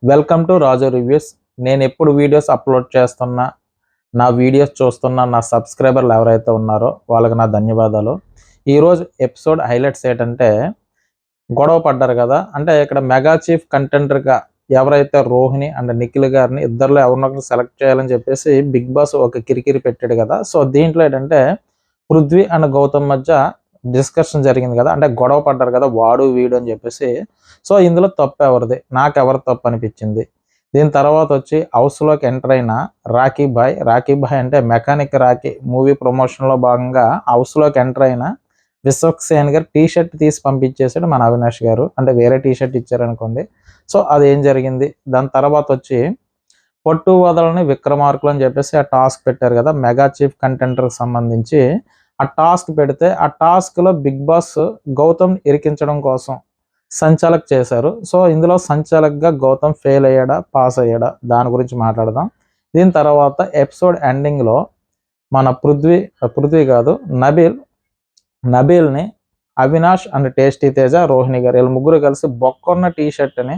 Welcome to Raju reviews. నేను ఎప్పుడు videos upload చేస్తున్నా, నా వీడియోస్ చూస్తున్న నా సబ్స్క్రైబర్లు ఎవరైతే ఉన్నారో వాళ్ళకి నా ధన్యవాదాలు. ఈరోజు ఎపిసోడ్ హైలైట్స్ ఏంటంటే, గొడవ పడ్డారు కదా, అంటే ఇక్కడ మెగా చీఫ్ కంటెండర్గా ఎవరైతే రోహిణి అండ్ నిఖిల్ గారిని ఇద్దరిలో ఎవరినొకరు సెలెక్ట్ చేయాలని చెప్పేసి బిగ్ బాస్ ఒక కిరికిరి పెట్టాడు కదా. సో దీంట్లో ఏంటంటే పృథ్వీ అండ్ గౌతమ్ మధ్య డిస్కషన్ జరిగింది కదా, అంటే గొడవ పడ్డారు కదా వాడు వీడు అని చెప్పేసి. సో ఇందులో తప్పు ఎవరిది, నాకు ఎవరు తప్పు అనిపించింది. దీని తర్వాత వచ్చి హౌస్లోకి ఎంటర్ అయిన రాఖీ బాయ్ అంటే మెకానిక్ రాఖీ మూవీ ప్రమోషన్లో భాగంగా హౌస్లోకి ఎంటర్ అయిన విశ్వక్సేన్ గారు టీ షర్ట్ తీసి పంపించేసాడు మన అవినాష్ గారు, అంటే వేరే టీ షర్ట్ ఇచ్చారనుకోండి. సో అది ఏం జరిగింది. దాని తర్వాత వచ్చి పొట్టు వదలని విక్రమార్కులు అని చెప్పేసి ఆ టాస్క్ పెట్టారు కదా మెగా చీఫ్ కంటెండర్కి సంబంధించి. ఆ టాస్క్ పెడితే ఆ టాస్క్లో బిగ్ బాస్ గౌతమ్ ఇరికించడం కోసం సంచాలక్ చేశారు. సో ఇందులో సంచాలక్గా గౌతమ్ ఫెయిల్ అయ్యాడా పాస్ అయ్యాడా దాని గురించి మాట్లాడదాం. దీని తర్వాత ఎపిసోడ్ ఎండింగ్లో మన పృథ్వీ కాదు నబీల్ని అవినాష్ అండ్ టేస్టీ తేజ రోహిణి గారు వీళ్ళు ముగ్గురు కలిసి బొక్కన్న టీ షర్ట్ని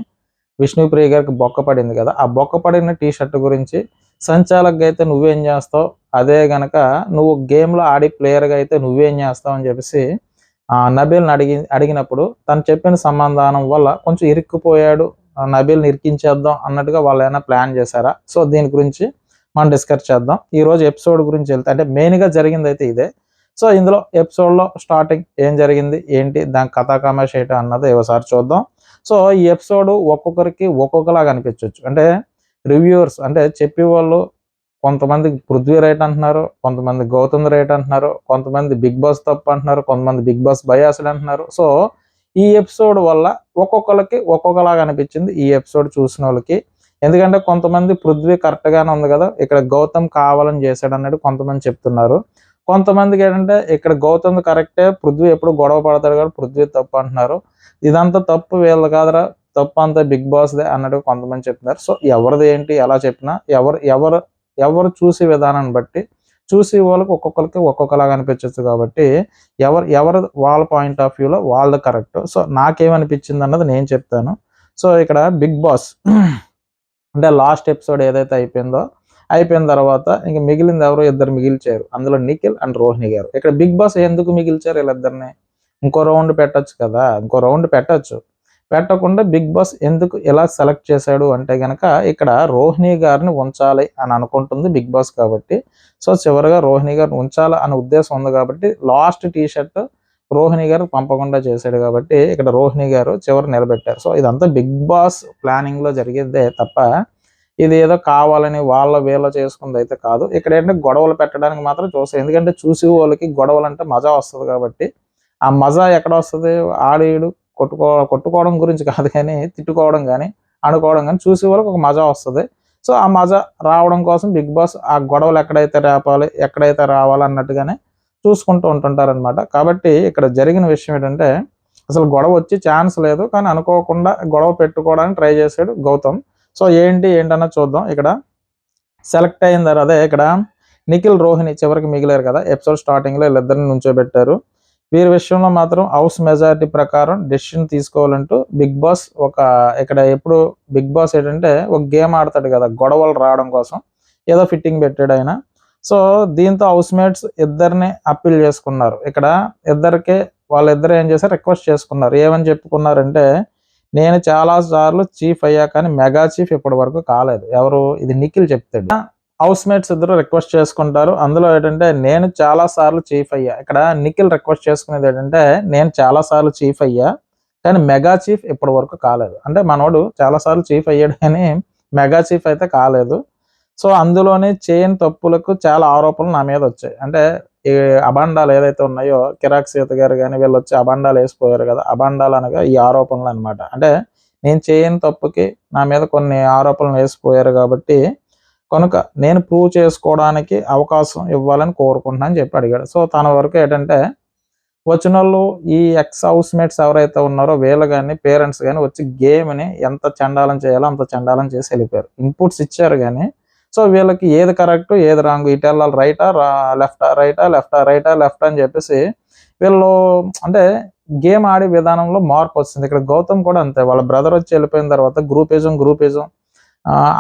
విష్ణుప్రియ గారికి బొక్క పడింది కదా, ఆ బొక్క పడిన టీ షర్ట్ గురించి సంచాలక్గా అయితే నువ్వేం చేస్తావు, అదే గనక నువ్వు గేమ్లో ఆడి ప్లేయర్గా అయితే నువ్వేం చేస్తావు అని చెప్పేసి నబీల్ని అడిగినప్పుడు తను చెప్పిన సమాధానం వల్ల కొంచెం ఇరుక్కుపోయాడు. నబీల్ని ఇరికించేద్దాం అన్నట్టుగా వాళ్ళు ఏమైనా ప్లాన్ చేశారా? సో దీని గురించి మనం డిస్కస్ చేద్దాం. ఈరోజు ఎపిసోడ్ గురించి వెళ్తే అంటే మెయిన్గా జరిగింది అయితే ఇదే. సో ఇందులో ఎపిసోడ్లో స్టార్టింగ్ ఏం జరిగింది ఏంటి దాని కథాకామేష్ ఏంటి అన్నది ఒకసారి చూద్దాం. సో ఈ ఎపిసోడ్ ఒక్కొక్కరికి ఒక్కొక్కలాగా అనిపించవచ్చు. అంటే రివ్యూవర్స్ అంటే చెప్పేవాళ్ళు కొంతమంది పృథ్వీ రైట్ అంటున్నారు, కొంతమంది గౌతమ్ రైట్ అంటున్నారు, కొంతమంది బిగ్ బాస్ తప్పు అంటున్నారు, కొంతమంది బిగ్ బాస్ బయాస్డ్ అంటున్నారు. సో ఈ ఎపిసోడ్ వల్ల ఒక్కొక్కరికి ఒక్కొక్కలాగా అనిపించింది ఈ ఎపిసోడ్ చూసిన వాళ్ళకి. ఎందుకంటే కొంతమంది పృథ్వీ కరెక్ట్గానే ఉంది కదా, ఇక్కడ గౌతమ్ కావాలని చేశాడు అన్నట్టు కొంతమంది చెప్తున్నారు. కొంతమందికి ఏంటంటే ఇక్కడ గౌతమ్ కరెక్టే, పృథ్వీ ఎప్పుడు గొడవ పడతాడు కదా పృథ్వీ తప్పు అంటున్నారు. ఇదంతా తప్పు వీళ్ళు కాదురా, తప్పు అంతా బిగ్ బాస్దే అన్నట్టు కొంతమంది చెప్తున్నారు. సో ఎవరిది ఏంటి ఎలా చెప్పినా ఎవరు చూసే విధానాన్ని బట్టి చూసే వాళ్ళకి ఒక్కొక్కరికి ఒక్కొక్కలాగా అనిపించవచ్చు. కాబట్టి ఎవరు వాళ్ళ పాయింట్ ఆఫ్ వ్యూలో వాళ్ళది కరెక్ట్. సో నాకేమనిపించింది అన్నది నేను చెప్తాను. సో ఇక్కడ బిగ్ బాస్ అంటే లాస్ట్ ఎపిసోడ్ ఏదైతే అయిపోయిన తర్వాత ఇంక మిగిలింది ఎవరు, ఇద్దరు మిగిల్చారు. అందులో నిఖిల్ అండ్ రోహిణి గారు. ఇక్కడ బిగ్ బాస్ ఎందుకు మిగిల్చారు వీళ్ళిద్దరిని? ఇంకో రౌండ్ పెట్టచ్చు కదా, ఇంకో రౌండ్ పెట్టకుండా బిగ్ బాస్ ఎందుకు ఎలా సెలెక్ట్ చేశాడు అంటే గనక ఇక్కడ రోహిణి గారిని ఉంచాలి అని అనుకుంటుంది బిగ్ బాస్ కాబట్టి. సో చివరిగా రోహిణి గారిని ఉంచాలి అనే ఉద్దేశం ఉంది కాబట్టి లాస్ట్ టీ షర్ట్ రోహిణి గారు పంపకుండా చేశాడు కాబట్టి ఇక్కడ రోహిణి గారు చివరి నిలబెట్టారు. సో ఇదంతా బిగ్ బాస్ ప్లానింగ్ లో జరిగేదే తప్ప ఇది ఏదో కావాలని వీళ్ళ చేసుకుంది అయితే కాదు. ఇక్కడ ఏంటంటే గొడవలు పెట్టడానికి మాత్రం చూస్తాం. ఎందుకంటే చూసి వాళ్ళకి గొడవలు అంటే మజా వస్తుంది కాబట్టి. ఆ మజా ఎక్కడ వస్తుంది, ఆడీడు కొట్టుకోవడం గురించి కాదు కానీ తిట్టుకోవడం కానీ అనుకోవడం కానీ చూసే వాళ్ళకి ఒక మజా వస్తుంది. సో ఆ మజా రావడం కోసం బిగ్ బాస్ ఆ గొడవలు ఎక్కడైతే రావాలి అన్నట్టుగానే చూసుకుంటూ ఉంటుంటారనమాట. కాబట్టి ఇక్కడ జరిగిన విషయం ఏంటంటే అసలు గొడవ వచ్చే ఛాన్స్ లేదు, కానీ అనుకోకుండా గొడవ పెట్టుకోవడానికి ట్రై చేశాడు గౌతమ్. సో ఏంటన్నా చూద్దాం. ఇక్కడ సెలెక్ట్ అయిన తర్వాత అదే ఇక్కడ నిఖిల్ రోహిణి చివరికి మిగిలారు కదా ఎపిసోడ్ స్టార్టింగ్లో వీళ్ళిద్దరిని నుంచోబెట్టారు. వీరి విషయంలో మాత్రం హౌస్ మెజారిటీ ప్రకారం డెసిషన్ తీసుకోవాలంటూ బిగ్ బాస్ ఇక్కడ ఎప్పుడు బిగ్ బాస్ ఏంటంటే ఒక గేమ్ ఆడతాడు కదా గొడవలు రావడం కోసం, ఏదో ఫిట్టింగ్ పెట్టాడు ఆయన. సో దీంతో హౌస్ మేట్స్ ఇద్దరిని అప్పీల్ చేసుకున్నారు. ఇక్కడ వాళ్ళిద్దరు ఏం చేశారు, రిక్వెస్ట్ చేసుకున్నారు. ఏమని చెప్పుకున్నారంటే, నేను చాలా సార్లు చీఫ్ అయ్యా కానీ మెగా చీఫ్ ఇప్పటి వరకు కాలేదు. ఇది నిఖిల్ చెప్తాడు. హౌస్ మేట్స్ ఇద్దరు రిక్వెస్ట్ చేసుకుంటారు. అందులో ఏంటంటే నేను చాలా సార్లు చీఫ్ అయ్యా. ఇక్కడ నిఖిల్ రిక్వెస్ట్ చేసుకునేది ఏంటంటే నేను చాలా సార్లు చీఫ్ అయ్యా కానీ మెగా చీఫ్ ఇప్పటి వరకు కాలేదు. అంటే మనోడు చాలా సార్లు చీఫ్ అయ్యాడు కానీ మెగా చీఫ్ అయితే కాలేదు. సో అందులోనే చేయని తప్పులకు చాలా ఆరోపణలు నా మీద వచ్చాయి. అంటే ఈ అబాండాలు ఏదైతే ఉన్నాయో కిరాక్ సీత గారు కానీ వీళ్ళు వచ్చి అబాండాలు వేసిపోయారు కదా, అబాండాలు అనగా ఈ ఆరోపణలు అనమాట. అంటే నేను చేయని తప్పుకి నా మీద కొన్ని ఆరోపణలు వేసిపోయారు కాబట్టి కనుక నేను ప్రూవ్ చేసుకోవడానికి అవకాశం ఇవ్వాలని కోరుకుంటున్నాను చెప్పి అడిగాడు. సో తన వరకు ఏంటంటే వచ్చిన వాళ్ళు ఈ ఎక్స్ హౌస్ మేట్స్ ఎవరైతే ఉన్నారో వీళ్ళు కానీ పేరెంట్స్ కానీ వచ్చి గేమ్ని ఎంత చండాలం చేయాలో అంత చండాలం చేసి వెళ్ళిపోయారు. ఇన్పుట్స్ ఇచ్చారు కానీ సో వీళ్ళకి ఏది కరెక్ట్ ఏది రాంగ్, ఇటు వెళ్ళాలి రైటా లెఫ్టా అని చెప్పేసి వీళ్ళు అంటే గేమ్ ఆడే విధానంలో మార్పు వస్తుంది. ఇక్కడ గౌతమ్ కూడా అంతే, వాళ్ళ బ్రదర్ వచ్చి వెళ్ళిపోయిన తర్వాత గ్రూపిజం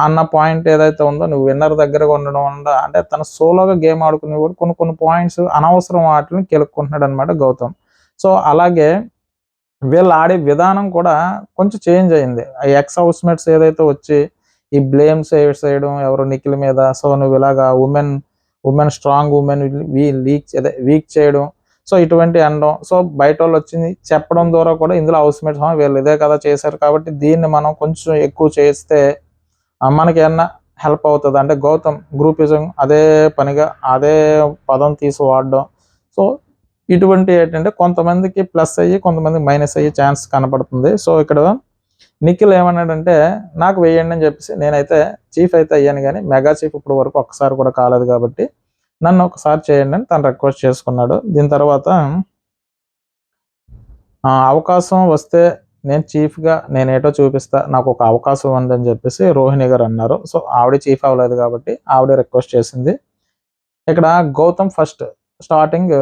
అన్న పాయింట్ ఏదైతే ఉందో, నువ్వు విన్నర్ దగ్గరగా ఉండడం వల్ల అంటే తన సోలోగా గేమ్ ఆడుకునే కూడా కొన్ని పాయింట్స్ అనవసరం వాటిని కెలుక్కుంటున్నాడు అనమాట గౌతమ్. సో అలాగే వీళ్ళు ఆడే విధానం కూడా కొంచెం చేంజ్ అయింది. ఎక్స్ హౌస్ మేట్స్ ఏదైతే వచ్చి ఈ బ్లేమ్స్ చేయడం ఎవరు నిఖిల్ మీద, సో నువ్వు ఇలాగా ఉమెన్ స్ట్రాంగ్ ఉమెన్ వీక్ చేయడం, సో ఇటువంటి అనడం, సో బయట వాళ్ళు వచ్చింది చెప్పడం ద్వారా కూడా ఇందులో హౌస్ మేట్స్ వీళ్ళు ఇదే కదా చేశారు కాబట్టి దీన్ని మనం కొంచెం ఎక్కువ చేస్తే మనకి ఏమన్నా హెల్ప్ అవుతుంది అంటే గౌతమ్ గ్రూపిజం అదే పనిగా అదే పదం తీసి వాడడం. సో ఇటువంటి ఏంటంటే కొంతమందికి ప్లస్ అయ్యి కొంతమందికి మైనస్ అయ్యే ఛాన్స్ కనపడుతుంది. సో ఇక్కడ నిఖిల్ ఏమన్నాడంటే నాకు వేయండి అని చెప్పేసి, నేనైతే చీఫ్ అయితే అయ్యాను కానీ మెగా చీఫ్ ఇప్పుడు వరకు ఒక్కసారి కూడా కాలేదు కాబట్టి నన్ను ఒకసారి చేయండి అని తను రిక్వెస్ట్ చేసుకున్నాడు. దీని తర్వాత అవకాశం వస్తే నేను చీఫ్గా నేనేటో చూపిస్తా, నాకు ఒక అవకాశం ఉందని చెప్పేసి రోహిణి గారు అన్నారు. సో ఆవిడ చీఫ్ అవ్వలేదు కాబట్టి ఆవిడ రిక్వెస్ట్ చేసింది. ఇక్కడ గౌతమ్ ఫస్ట్ స్టార్టింగ్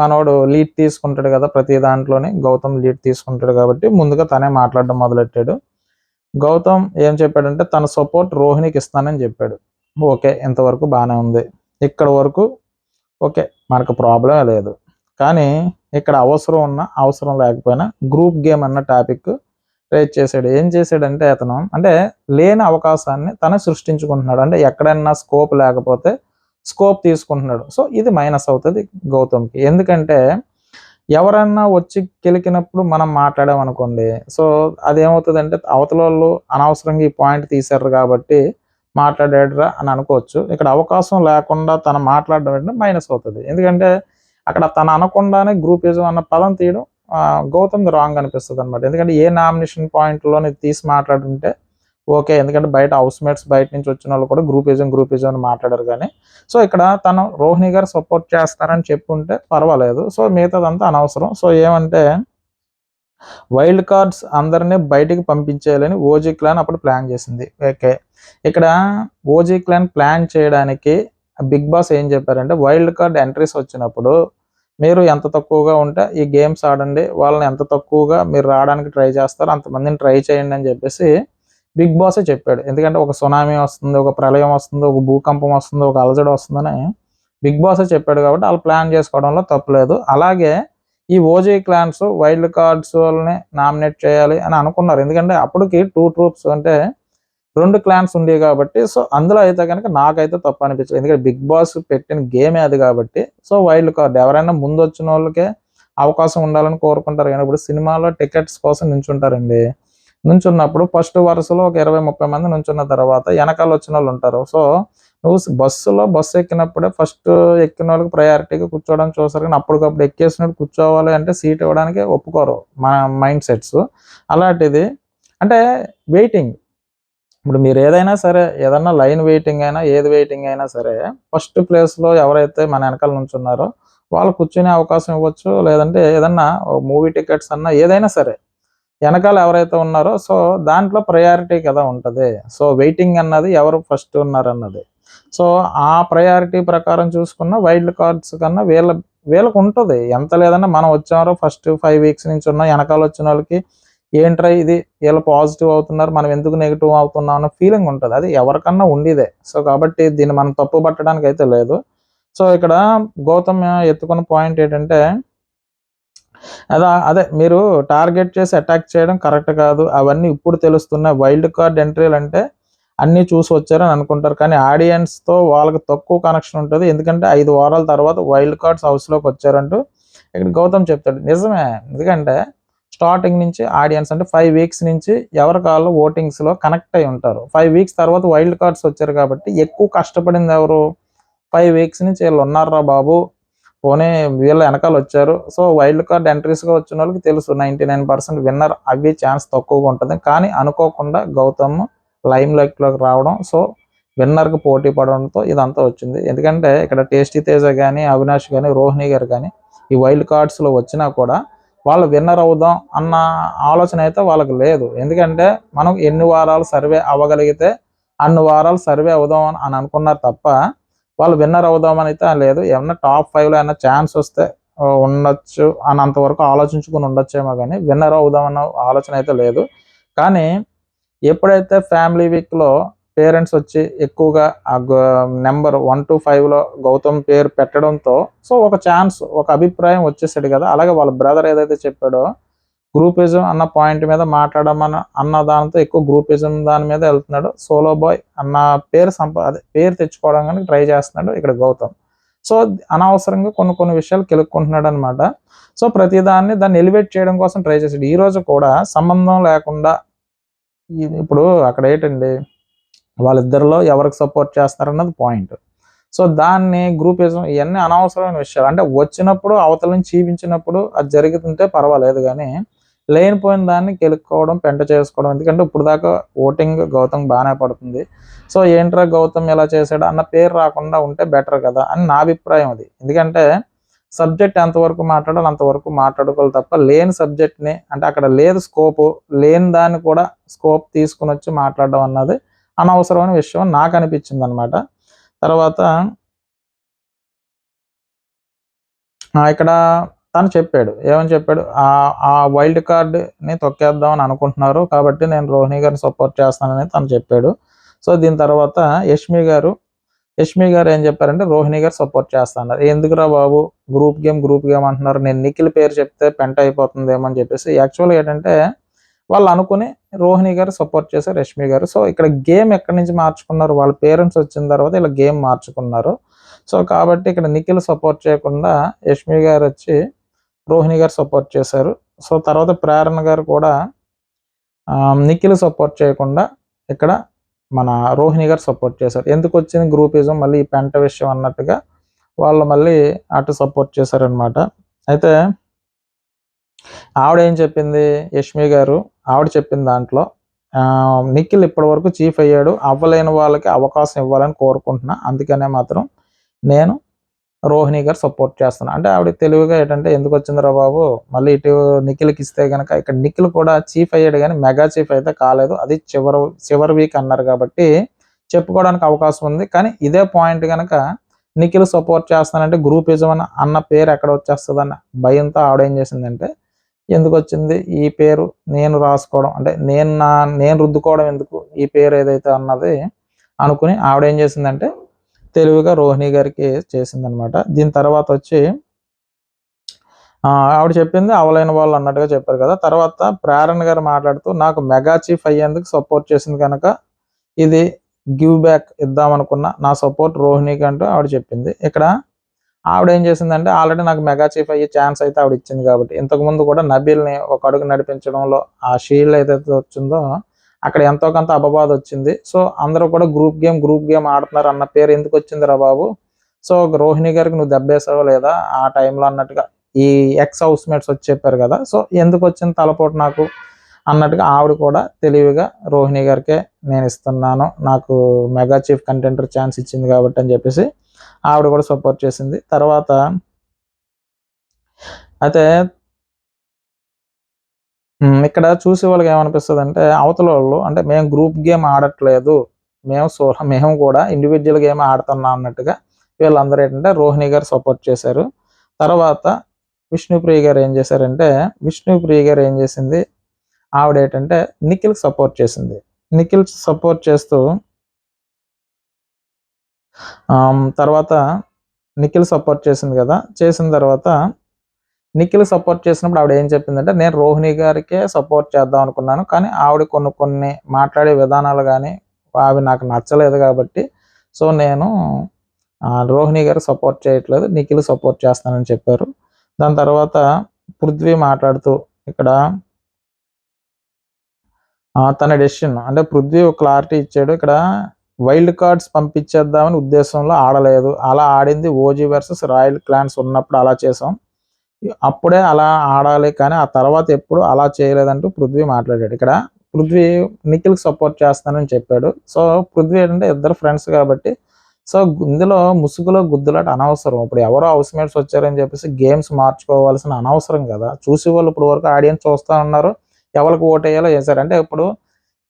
మనోడు లీడ్ తీసుకుంటాడు కదా, ప్రతి దాంట్లోనే గౌతమ్ లీడ్ తీసుకుంటాడు కాబట్టి ముందుగా తనే మాట్లాడడం మొదలెట్టాడు. గౌతమ్ ఏం చెప్పాడంటే తన సపోర్ట్ రోహిణికి ఇస్తానని చెప్పాడు. ఓకే, ఇంతవరకు బాగానే ఉంది, ఇక్కడ వరకు ఓకే, మనకు ప్రాబ్లమే లేదు. కానీ ఇక్కడ అవసరం ఉన్నా అవసరం లేకపోయినా గ్రూప్ గేమ్ అన్న టాపిక్ రేజ్ చేశాడు. ఏం చేశాడంటే అతను అంటే లేని అవకాశాన్ని తనే సృష్టించుకుంటున్నాడు. అంటే ఎక్కడన్నా స్కోప్ లేకపోతే స్కోప్ తీసుకుంటున్నాడు. సో ఇది మైనస్ అవుతుంది గౌతమ్కి. ఎందుకంటే ఎవరన్నా వచ్చి కెలికినప్పుడు మనం మాట్లాడామనుకోండి, సో అదేమవుతుంది అంటే అవతల వాళ్ళు అనవసరంగా ఈ పాయింట్ తీశారు కాబట్టి మాట్లాడాడురా అని అనుకోవచ్చు. ఇక్కడ అవకాశం లేకుండా తను మాట్లాడడం అంటే మైనస్ అవుతుంది. ఎందుకంటే అక్కడ తను అనకుండానే గ్రూపిజం అన్న పదం తీయడం గౌతమ్ రాంగ్ అనిపిస్తుంది అనమాట. ఎందుకంటే ఏ నామినేషన్ పాయింట్లోనే తీసి మాట్లాడుంటే ఓకే, ఎందుకంటే బయట హౌస్ మేట్స్ బయట నుంచి వచ్చిన వాళ్ళు కూడా గ్రూపిజం అని మాట్లాడారు. కానీ సో ఇక్కడ తను రోహిణి గారు సపోర్ట్ చేస్తారని చెప్పుంటే పర్వాలేదు. సో మిగతాదంతా అనవసరం. సో ఏమంటే వైల్డ్ కార్డ్స్ అందరినీ బయటికి పంపించేయాలని ఓజీ క్లాన్ అప్పుడు ప్లాన్ చేసింది. ఓకే, ఇక్కడ ఓజీ క్లాన్ ప్లాన్ చేయడానికి బిగ్ బాస్ ఏం చెప్పారంటే వైల్డ్ కార్డ్ ఎంట్రీస్ వచ్చినప్పుడు మీరు ఎంత తక్కువగా ఉంటే ఈ గేమ్స్ ఆడండి, వాళ్ళని ఎంత తక్కువగా మీరు రావడానికి ట్రై చేస్తారో అంతమందిని ట్రై చేయండి అని చెప్పేసి బిగ్ బాసే చెప్పాడు. ఎందుకంటే ఒక సునామీ వస్తుంది, ఒక ప్రళయం వస్తుంది, ఒక భూకంపం వస్తుంది, ఒక అలజడి వస్తుందని బిగ్ బాసే చెప్పాడు కాబట్టి వాళ్ళు ప్లాన్ చేసుకోవడంలో తప్పులేదు. అలాగే ఈ ఓజీ క్లాన్స్ వైల్డ్ కార్డ్స్ వాళ్ళని నామినేట్ చేయాలి అని అనుకున్నారు. ఎందుకంటే అప్పటికి 2 ట్రూప్స్ అంటే 2 క్లాన్స్ ఉండేవి కాబట్టి, సో అందులో అయితే కనుక నాకైతే తప్పు అనిపించలేదు. ఎందుకంటే బిగ్ బాస్ పెట్టిన గేమే అది కాబట్టి. సో వైల్డ్ కార్డ్ ఎవరైనా ముందు వచ్చిన వాళ్ళకే అవకాశం ఉండాలని కోరుకుంటారు. కానీ ఇప్పుడు సినిమాలో టికెట్స్ కోసం నించుంటారండి. నుంచున్నప్పుడు ఫస్ట్ వరుసలో ఒక 20-30 మంది నుంచున్న తర్వాత వెనకాల వచ్చిన వాళ్ళు ఉంటారు. సో నువ్వు బస్సు ఎక్కినప్పుడే ఫస్ట్ ఎక్కిన వాళ్ళకి ప్రయారిటీగా కూర్చోవడం చూస్తారు. కానీ అప్పటికప్పుడు ఎక్కేసినట్టు కూర్చోవాలి అంటే సీట్ ఇవ్వడానికి ఒప్పుకోరు మన మైండ్ సెట్స్. అలాంటిది అంటే వెయిటింగ్, ఇప్పుడు మీరు ఏదైనా సరే ఏదన్నా లైన్ వెయిటింగ్ అయినా ఏది వెయిటింగ్ అయినా సరే ఫస్ట్ ప్లేస్లో ఎవరైతే మన వెనకాల నుంచున్నారో వాళ్ళు కూర్చునే అవకాశం ఇవ్వచ్చు. లేదంటే ఏదన్నా మూవీ టికెట్స్ అన్నా ఏదైనా సరే వెనకాల ఎవరైతే ఉన్నారో సో దాంట్లో ప్రయారిటీ కదా ఉంటుంది. సో వెయిటింగ్ అన్నది ఎవరు ఫస్ట్ ఉన్నారన్నది. సో ఆ ప్రయారిటీ ప్రకారం చూసుకున్న వైల్డ్ కార్డ్స్ కన్నా వీళ్ళకు ఉంటుంది. ఎంత లేదన్నా మనం వచ్చారో ఫస్ట్ 5 వీక్స్ నుంచి ఉన్న వెనకాల వచ్చిన వాళ్ళకి ఏంట్రా ఇది వీళ్ళు పాజిటివ్ అవుతున్నారు, మనం ఎందుకు నెగిటివ్ అవుతున్నాం అన్న ఫీలింగ్ ఉంటుంది. అది ఎవరికన్నా ఉండేదే. సో కాబట్టి దీన్ని మనం తప్పు పట్టడానికి అయితే లేదు. సో ఇక్కడ గౌతమ్ ఎత్తుకున్న పాయింట్ ఏంటంటే అదే మీరు టార్గెట్ చేసి అటాక్ చేయడం కరెక్ట్ కాదు. అవన్నీ ఇప్పుడు తెలుస్తున్నాయి. వైల్డ్ కార్డ్ ఎంట్రీలు అంటే అన్నీ చూసి వచ్చారని అనుకుంటారు. కానీ ఆడియన్స్తో వాళ్ళకి తక్కువ కనెక్షన్ ఉంటుంది. ఎందుకంటే 5 వారాల తర్వాత వైల్డ్ కార్డ్స్ హౌస్లోకి వచ్చారంటూ ఇక్కడ గౌతమ్ చెప్తాడు. నిజమే, ఎందుకంటే స్టార్టింగ్ నుంచి ఆడియన్స్ అంటే 5 వీక్స్ నుంచి ఎవరి కాళ్ళు ఓటింగ్స్లో కనెక్ట్ అయి ఉంటారు. 5 వీక్స్ తర్వాత వైల్డ్ కార్డ్స్ వచ్చారు కాబట్టి ఎక్కువ కష్టపడింది ఎవరు? 5 వీక్స్ నుంచి వీళ్ళు ఉన్నారా బాబు, పోనీ వీళ్ళ వెనకాల వచ్చారు. సో వైల్డ్ కార్డ్ ఎంట్రీస్గా వచ్చిన వాళ్ళకి తెలుసు 99% విన్నర్ అవి ఛాన్స్ తక్కువగా ఉంటుంది. కానీ అనుకోకుండా గౌతమ్ లైమ్ లైట్లోకి రావడం, సో విన్నర్కి పోటీ పడడంతో ఇదంతా వచ్చింది. ఎందుకంటే ఇక్కడ టేస్టీ తేజ కానీ అవినాష్ కానీ రోహిణి గారు కానీ ఈ వైల్డ్ కార్డ్స్లో వచ్చినా కూడా వాళ్ళు విన్నర్ అవుదాం అన్న ఆలోచన అయితే వాళ్ళకి లేదు. ఎందుకంటే మనం ఎన్ని వారాలు సర్వే అవ్వగలిగితే అన్ని వారాలు సర్వే అవుదాం అని అనుకున్నారు తప్ప వాళ్ళు విన్నర్ అవుదామని అయితే లేదు. ఏమన్నా టాప్ 5లో ఏమన్నా ఛాన్స్ వస్తే ఉండొచ్చు అని అంతవరకు ఆలోచించుకుని ఉండొచ్చేమో కానీ విన్నర్ అవుదామన్న ఆలోచన అయితే లేదు. కానీ ఎప్పుడైతే ఫ్యామిలీ వీక్లో పేరెంట్స్ వచ్చి ఎక్కువగా ఆ నెంబర్ 1 to 5లో గౌతమ్ పేరు పెట్టడంతో సో ఒక ఛాన్స్, ఒక అభిప్రాయం వచ్చేసాడు కదా. అలాగే వాళ్ళ బ్రదర్ ఏదైతే చెప్పాడో గ్రూపిజం అన్న పాయింట్ మీద మాట్లాడమని అన్న దానితో ఎక్కువ గ్రూపిజం దాని మీద వెళ్తున్నాడు. సోలో బాయ్ అన్న పేరు అదే పేరు తెచ్చుకోవడానికి ట్రై చేస్తున్నాడు ఇక్కడ గౌతమ్. సో అనవసరంగా కొన్ని విషయాలు కెలుక్కుంటున్నాడు అనమాట. సో దాన్ని ఎలివేట్ చేయడం కోసం ట్రై చేశాడు. ఈ రోజు కూడా సంబంధం లేకుండా ఇప్పుడు అక్కడ ఏంటండి వాళ్ళిద్దరిలో ఎవరికి సపోర్ట్ చేస్తారన్నది పాయింట్. సో దాన్ని గ్రూపిజం ఇవన్నీ అనవసరమైన విషయాలు. అంటే వచ్చినప్పుడు అవతల నుంచి చూపించినప్పుడు అది జరుగుతుంటే పర్వాలేదు, కానీ లేనిపోయిన దాన్ని కెలుక్కోవడం, పెంట చేసుకోవడం. ఎందుకంటే ఇప్పుడు దాకా ఓటింగ్ గౌతమ్ బాగానే పడుతుంది. సో ఏంట్రా గౌతమ్ ఎలా చేశాడు అన్న పేరు రాకుండా ఉంటే బెటర్ కదా అని నా అభిప్రాయం అది. ఎందుకంటే సబ్జెక్ట్ ఎంతవరకు మాట్లాడాలి అంతవరకు మాట్లాడుకోవాలి తప్ప లేని సబ్జెక్ట్ని, అంటే అక్కడ లేదు స్కోపు, లేని దాన్ని కూడా స్కోప్ తీసుకుని వచ్చి మాట్లాడడం అన్నది అనవసరమైన విషయం నాకు అనిపించింది అనమాట. తర్వాత ఇక్కడ తను చెప్పాడు, ఏమని చెప్పాడు, ఆ వైల్డ్ కార్డ్ని తొక్కేద్దామని అనుకుంటున్నారు కాబట్టి నేను రోహిణి గారిని సపోర్ట్ చేస్తానని తను చెప్పాడు. సో దీని తర్వాత యష్మి గారు ఏం చెప్పారంటే రోహిణి గారు సపోర్ట్ చేస్తున్నారు. ఎందుకురా బాబు గ్రూప్ గేమ్ అంటున్నారు, నేను నిఖిల్ పేరు చెప్తే పెంట అయిపోతుందేమో అని చెప్పేసి యాక్చువల్గా ఏంటంటే వాళ్ళు అనుకుని రోహిణి గారు సపోర్ట్ చేశారు యష్మి గారు. సో ఇక్కడ గేమ్ ఎక్కడి నుంచి మార్చుకున్నారు, వాళ్ళ పేరెంట్స్ వచ్చిన తర్వాత ఇలా గేమ్ మార్చుకున్నారు. సో కాబట్టి ఇక్కడ నిఖిల్ సపోర్ట్ చేయకుండా యష్మి గారు వచ్చి రోహిణి గారు సపోర్ట్ చేశారు. సో తర్వాత ప్రేరణ గారు కూడా నిఖిల్ సపోర్ట్ చేయకుండా ఇక్కడ మన రోహిణి గారు సపోర్ట్ చేశారు. ఎందుకు వచ్చింది గ్రూపిజం మళ్ళీ ఈ పెంట విషయం అన్నట్టుగా వాళ్ళు మళ్ళీ అటు సపోర్ట్ చేశారనమాట. అయితే ఆవిడ ఏం చెప్పింది, యష్మి గారు ఆవిడ చెప్పిన దాంట్లో నిఖిల్ ఇప్పటి వరకు చీఫ్ అయ్యాడు, అవ్వలేని వాళ్ళకి అవకాశం ఇవ్వాలని కోరుకుంటున్నా, అందుకనే మాత్రం నేను రోహిణి గారు సపోర్ట్ చేస్తాను అంటే ఆవిడ తెలివిగా ఏంటంటే ఎందుకు వచ్చిందిరా బాబు మళ్ళీ ఇటు నిఖిల్కి ఇస్తే కనుక, ఇక్కడ నిఖిల్ కూడా చీఫ్ అయ్యాడు కానీ మెగా చీఫ్ అయితే కాలేదు, అది చివరి వీక్ అన్నారు కాబట్టి చెప్పుకోవడానికి అవకాశం ఉంది. కానీ ఇదే పాయింట్ కనుక నిఖిల్ సపోర్ట్ చేస్తానంటే గ్రూపిజం అన్న పేరు ఎక్కడ వచ్చేస్తుంది అన్న భయంతో ఆవిడ ఏం చేసిందంటే ఎందుకు వచ్చింది ఈ పేరు నేను రాసుకోవడం, అంటే నేను రుద్దుకోవడం ఎందుకు ఈ పేరు ఏదైతే అన్నది అనుకుని ఆవిడ ఏం చేసిందంటే తెలివిగా రోహిణి గారికి చేసిందనమాట. దీని తర్వాత వచ్చి ఆవిడ చెప్పింది అవలైన వాళ్ళు అన్నట్టుగా చెప్పారు కదా. తర్వాత ప్రేరణ గారు మాట్లాడుతూ నాకు మెగా చీఫ్ అయ్యేందుకు సపోర్ట్ చేసింది కనుక ఇది గివ్ బ్యాక్ ఇద్దామనుకున్నా, నా సపోర్ట్ రోహిణికి అంటూ ఆవిడ చెప్పింది. ఇక్కడ ఆవిడ ఏం చేసిందంటే ఆల్రెడీ నాకు మెగా చీఫ్ అయ్యే ఛాన్స్ అయితే ఆవిడ ఇచ్చింది కాబట్టి, ఇంతకుముందు కూడా నబీల్ని ఒక అడుగు నడిపించడంలో ఆ షీల్డ్ ఏదైతే వచ్చిందో అక్కడ ఎంతో కొంత అపబాధ వచ్చింది. సో అందరూ కూడా గ్రూప్ గేమ్ ఆడుతున్నారు అన్న పేరు ఎందుకు వచ్చింది రా బాబు, సో రోహిణి గారికి నువ్వు దెబ్బేసావో లేదా ఆ టైంలో అన్నట్టుగా ఈ ఎక్స్ హౌస్ మేట్స్ వచ్చి చెప్పారు కదా. సో ఎందుకు వచ్చింది తలపోటు నాకు అన్నట్టుగా ఆవిడ కూడా తెలివిగా రోహిణి గారికే నేను ఇస్తున్నాను, నాకు మెగా చీఫ్ కంటెంటర్ ఛాన్స్ ఇచ్చింది కాబట్టి అని చెప్పేసి ఆవిడ కూడా సపోర్ట్ చేసింది. తర్వాత అయితే ఇక్కడ చూసే వాళ్ళకి ఏమనిపిస్తుంది అంటే అవతల వాళ్ళు అంటే మేము గ్రూప్ గేమ్ ఆడట్లేదు, మేము కూడా ఇండివిజువల్ గేమ్ ఆడుతున్నాం అన్నట్టుగా వీళ్ళందరూ ఏంటంటే రోహిణి గారు సపోర్ట్ చేశారు. తర్వాత విష్ణుప్రియ గారు ఏం చేశారంటే ఏం చేసింది ఆవిడ ఏంటంటే నిఖిల్ సపోర్ట్ చేసింది. నిఖిల్ సపోర్ట్ చేస్తూ తర్వాత నిఖిల్ సపోర్ట్ చేసింది కదా, చేసిన తర్వాత నిఖిల్ సపోర్ట్ చేసినప్పుడు ఆవిడ ఏం చెప్పిందంటే నేను రోహిణి గారికే సపోర్ట్ చేద్దాం అనుకున్నాను, కానీ ఆవిడ కొన్ని మాట్లాడే విధానాలు కానీ అవి నాకు నచ్చలేదు కాబట్టి సో నేను రోహిణి గారు సపోర్ట్ చేయట్లేదు, నిఖిల్ సపోర్ట్ చేస్తానని చెప్పారు. దాని తర్వాత పృథ్వీ మాట్లాడుతూ ఇక్కడ తన డెసిషన్ అంటే పృథ్వీ ఒక క్లారిటీ ఇచ్చాడు. ఇక్కడ వైల్డ్ కార్డ్స్ పంపించేద్దామని ఉద్దేశంలో ఆడలేదు, అలా ఆడింది ఓజీ వర్సెస్ రాయల్ క్లాన్స్ ఉన్నప్పుడు అలా చేసాం, అప్పుడే అలా ఆడాలి కానీ ఆ తర్వాత ఎప్పుడు అలా చేయలేదంటూ పృథ్వీ మాట్లాడాడు. ఇక్కడ పృథ్వీ నిఖిల్కి సపోర్ట్ చేస్తానని చెప్పాడు. సో పృథ్వీ ఏంటంటే ఇద్దరు ఫ్రెండ్స్ కాబట్టి సో ఇందులో ముసుగులో గుద్దులాట అనవసరం. ఇప్పుడు ఎవరో హౌస్ మేట్స్ వచ్చారని చెప్పేసి గేమ్స్ మార్చుకోవాల్సిన అనవసరం కదా. చూసే వాళ్ళు ఇప్పుడు వరకు ఆడియన్స్ చూస్తూ ఉన్నారు, ఎవరికి ఓట్ వేయాలో వేశారు. అంటే ఇప్పుడు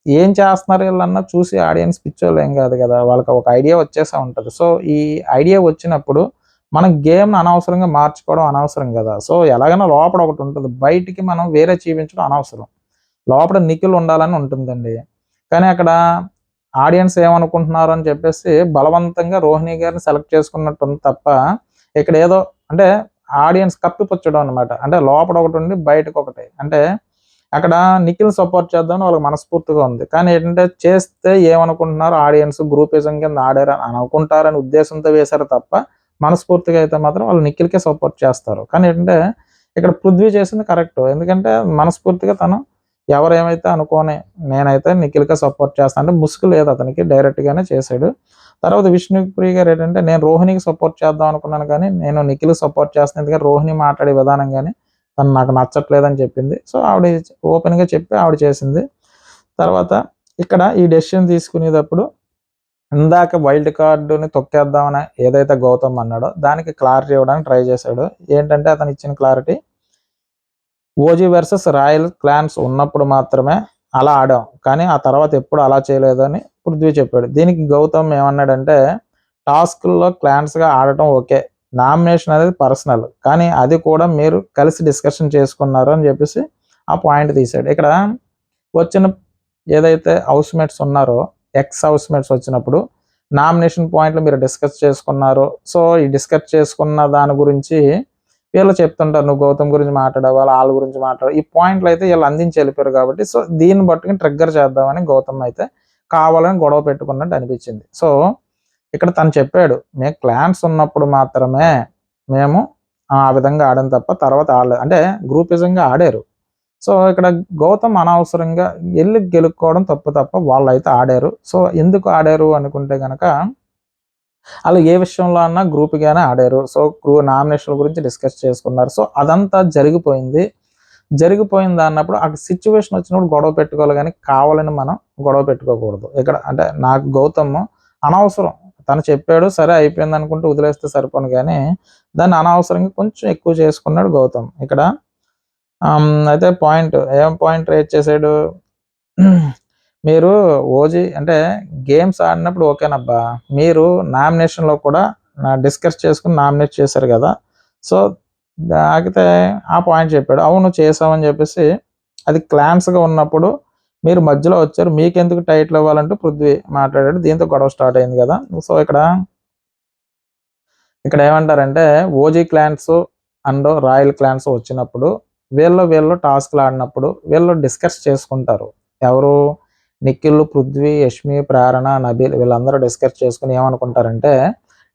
ఏం చేస్తున్నారు వీళ్ళన్నా చూసి ఆడియన్స్ పిచ్చోళ్ళు ఏం కాదు కదా, వాళ్ళకి ఒక ఐడియా వచ్చేసా ఉంటుంది. సో ఈ ఐడియా వచ్చినప్పుడు మనం గేమ్ని అనవసరంగా మార్చుకోవడం అనవసరం కదా. సో ఎలాగైనా లోపల ఒకటి ఉంటుంది, బయటికి మనం వేరే చూపించడం అనవసరం. లోపల నిఖిల్ ఉండాలని ఉంటుందండి. కానీ అక్కడ ఆడియన్స్ ఏమనుకుంటున్నారు అని చెప్పేసి బలవంతంగా రోహిణి గారిని సెలెక్ట్ చేసుకున్నట్టుంది తప్ప, ఇక్కడ ఏదో అంటే ఆడియన్స్ కప్పిపుచ్చడం అనమాట. అంటే లోపల ఒకటి ఉండి బయటకు ఒకటి. అంటే అక్కడ నిఖిల్ సపోర్ట్ చేద్దామని వాళ్ళకి మనస్ఫూర్తిగా ఉంది. కానీ ఏంటంటే చేస్తే ఏమనుకుంటున్నారు ఆడియన్స్, గ్రూపిజం కింద ఆడారు అని అనుకుంటారని ఉద్దేశంతో వేశారు తప్ప, మనస్ఫూర్తిగా అయితే మాత్రం వాళ్ళు నిఖిల్కే సపోర్ట్ చేస్తారు. కానీ ఏంటంటే ఇక్కడ పృథ్వీ చేసింది కరెక్ట్. ఎందుకంటే మనస్ఫూర్తిగా తను ఎవరేమైతే అనుకోని నేనైతే నిఖిల్కే సపోర్ట్ చేస్తాను అంటే ముసుగు లేదు అతనికి, డైరెక్ట్గానే చేశాడు. తర్వాత విష్ణుప్రియ గారు ఏంటంటే నేను రోహిణికి సపోర్ట్ చేద్దాం అనుకున్నాను కానీ నేను నిఖిల్కి సపోర్ట్ చేస్తాను, ఎందుకంటే రోహిణి మాట్లాడే విధానం కానీ తను నాకు నచ్చట్లేదని చెప్పింది. సో ఆవిడ ఓపెన్గా చెప్పి ఆవిడ చేసింది. తర్వాత ఇక్కడ ఈ డెసిషన్ తీసుకునేటప్పుడు ఇందాక వైల్డ్ కార్డుని తొక్కేద్దామని ఏదైతే గౌతమ్ అన్నాడో దానికి క్లారిటీ ఇవ్వడానికి ట్రై చేశాడు. ఏంటంటే అతను ఇచ్చిన clarity, OG versus royal clans ఉన్నప్పుడు మాత్రమే అలా ఆడాం, కానీ ఆ తర్వాత ఎప్పుడు అలా చేయలేదని పృథ్వీ చెప్పాడు. దీనికి గౌతమ్ ఏమన్నాడంటే టాస్క్లో క్లాన్స్గా ఆడటం ఓకే, నామినేషన్ అనేది పర్సనల్, కానీ అది కూడా మీరు కలిసి డిస్కషన్ చేసుకున్నారు అని చెప్పేసి ఆ పాయింట్ తీశాడు. ఇక్కడ వచ్చిన ఏదైతే హౌస్మేట్స్ ఉన్నారో ఎక్స్ హౌస్మేట్స్ వచ్చినప్పుడు నామినేషన్ పాయింట్లు మీరు డిస్కస్ చేసుకున్నారు. సో ఈ డిస్కస్ చేసుకున్న దాని గురించి వీళ్ళు చెప్తుంటారు, నువ్వు గౌతమ్ గురించి మాట్లాడావు, వాళ్ళ గురించి మాట్లాడావు, ఈ పాయింట్లు అయితే వీళ్ళు అందించి వెళ్ళిపోయారు కాబట్టి సో దీన్ని బట్టుకుని ట్రిగ్గర్ చేద్దామని గౌతమ్ అయితే కావాలని గొడవ పెట్టుకున్నట్టు అనిపించింది. సో ఇక్కడ తను చెప్పాడు, మేము క్లాన్స్ ఉన్నప్పుడు మాత్రమే మేము ఆ విధంగా ఆడాం తప్ప తర్వాత ఆడలేదు, అంటే గ్రూపిజంగా ఆడారు. సో ఇక్కడ గౌతమ్ అనవసరంగా వెళ్ళి గెలుక్కోవడం తప్పు తప్ప వాళ్ళు అయితే ఆడారు. సో ఎందుకు ఆడారు అనుకుంటే కనుక వాళ్ళు ఏ విషయంలో అన్నా గ్రూప్గానే ఆడారు. సో నామినేషన్ గురించి డిస్కస్ చేసుకున్నారు. సో అదంతా జరిగిపోయింది అన్నప్పుడు ఆ సిచ్యువేషన్ వచ్చినప్పుడు గొడవ పెట్టుకోవాలి, కానీ కావాలని మనం గొడవ పెట్టుకోకూడదు. ఇక్కడ అంటే నాకు గౌతమ్ అనవసరం, తను చెప్పాడు సరే అయిపోయింది అనుకుంటూ వదిలేస్తే సరిపోను, కానీ దాన్ని అనవసరంగా కొంచెం ఎక్కువ చేసుకున్నాడు గౌతమ్. ఇక్కడ అయితే ఏం పాయింట్ రేట్ చేశాడు, మీరు ఓజీ అంటే గేమ్స్ ఆడినప్పుడు ఓకేనబ్బా, మీరు నామినేషన్లో కూడా డిస్కస్ చేసుకుని నామినేట్ చేశారు కదా. సో ఆగితే ఆ పాయింట్ చెప్పాడు, అవును చేసామని చెప్పేసి, అది క్లాన్స్గా ఉన్నప్పుడు మీరు మధ్యలో వచ్చారు, మీకెందుకు టైటిల్ ఇవ్వాలంటూ పృథ్వీ మాట్లాడాడు. దీంతో గొడవ స్టార్ట్ అయింది కదా. సో ఇక్కడ ఏమంటారంటే OG clans and royal clans వచ్చినప్పుడు వీళ్ళు టాస్క్లు ఆడినప్పుడు వీళ్ళు డిస్కస్ చేసుకుంటారు. ఎవరు, నిఖిల్, పృథ్వీ, యష్మి, ప్రేరణ, నబీల్ వీళ్ళందరూ డిస్కస్ చేసుకుని ఏమనుకుంటారంటే